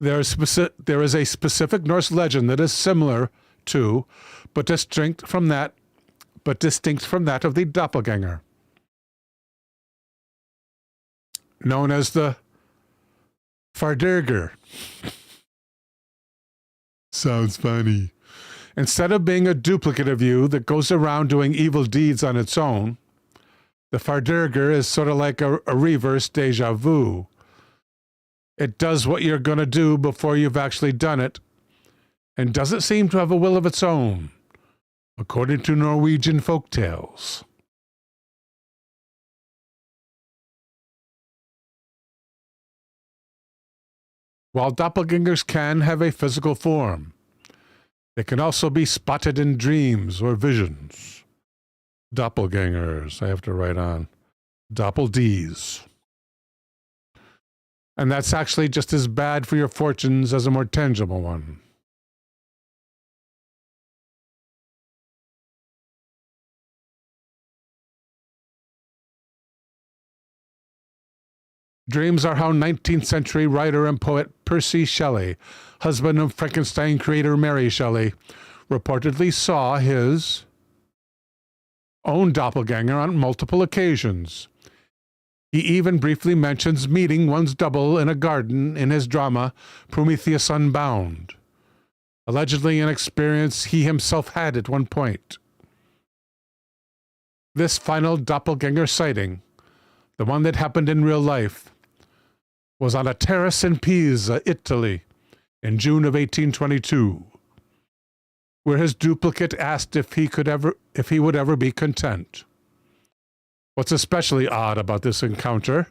There is a specific Norse legend that is similar to, but distinct from that of the doppelganger, known as the Farderger. Sounds funny. Instead of being a duplicate of you that goes around doing evil deeds on its own, the Farderger is sort of like a reverse deja vu. It does what you're going to do before you've actually done it, and doesn't seem to have a will of its own, according to Norwegian folk tales. While doppelgangers can have a physical form, they can also be spotted in dreams or visions. Doppelgangers, I have to write on. Doppel-Ds. And that's actually just as bad for your fortunes as a more tangible one. Dreams are how 19th century writer and poet Percy Shelley, husband of Frankenstein creator Mary Shelley, reportedly saw his own doppelganger on multiple occasions. He even briefly mentions meeting one's double in a garden in his drama Prometheus Unbound, allegedly an experience he himself had at one point. This final doppelganger sighting, the one that happened in real life, was on a terrace in Pisa, Italy, in June of 1822, where his duplicate asked if he would ever be content. What's especially odd about this encounter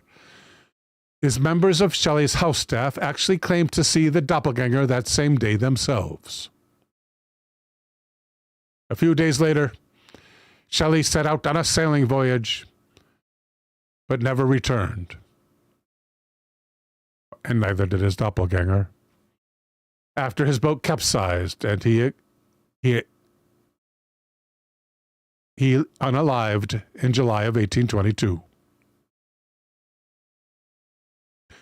is members of Shelley's house staff actually claimed to see the doppelganger that same day themselves. A few days later, Shelley set out on a sailing voyage, but never returned. And neither did his doppelganger. After his boat capsized and he unalived in July of 1822.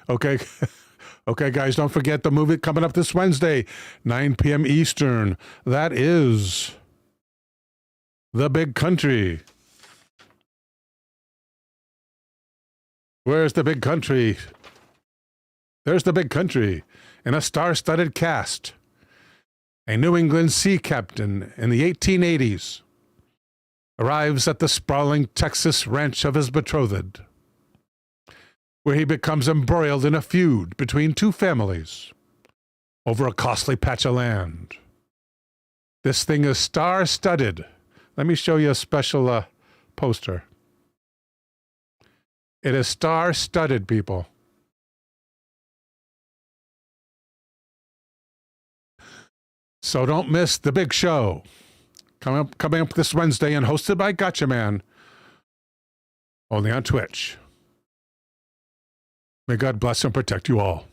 Okay, guys, don't forget the movie coming up this Wednesday, 9 p.m. Eastern. That is The Big Country. Where's the Big Country? There's the Big Country in a star-studded cast. A New England sea captain in the 1880s arrives at the sprawling Texas ranch of his betrothed, where he becomes embroiled in a feud between two families over a costly patch of land. This thing is star-studded. Let me show you a special poster. It is star-studded, people. So don't miss the big show. Coming up this Wednesday and hosted by Gotcha Man. Only on Twitch. May God bless and protect you all.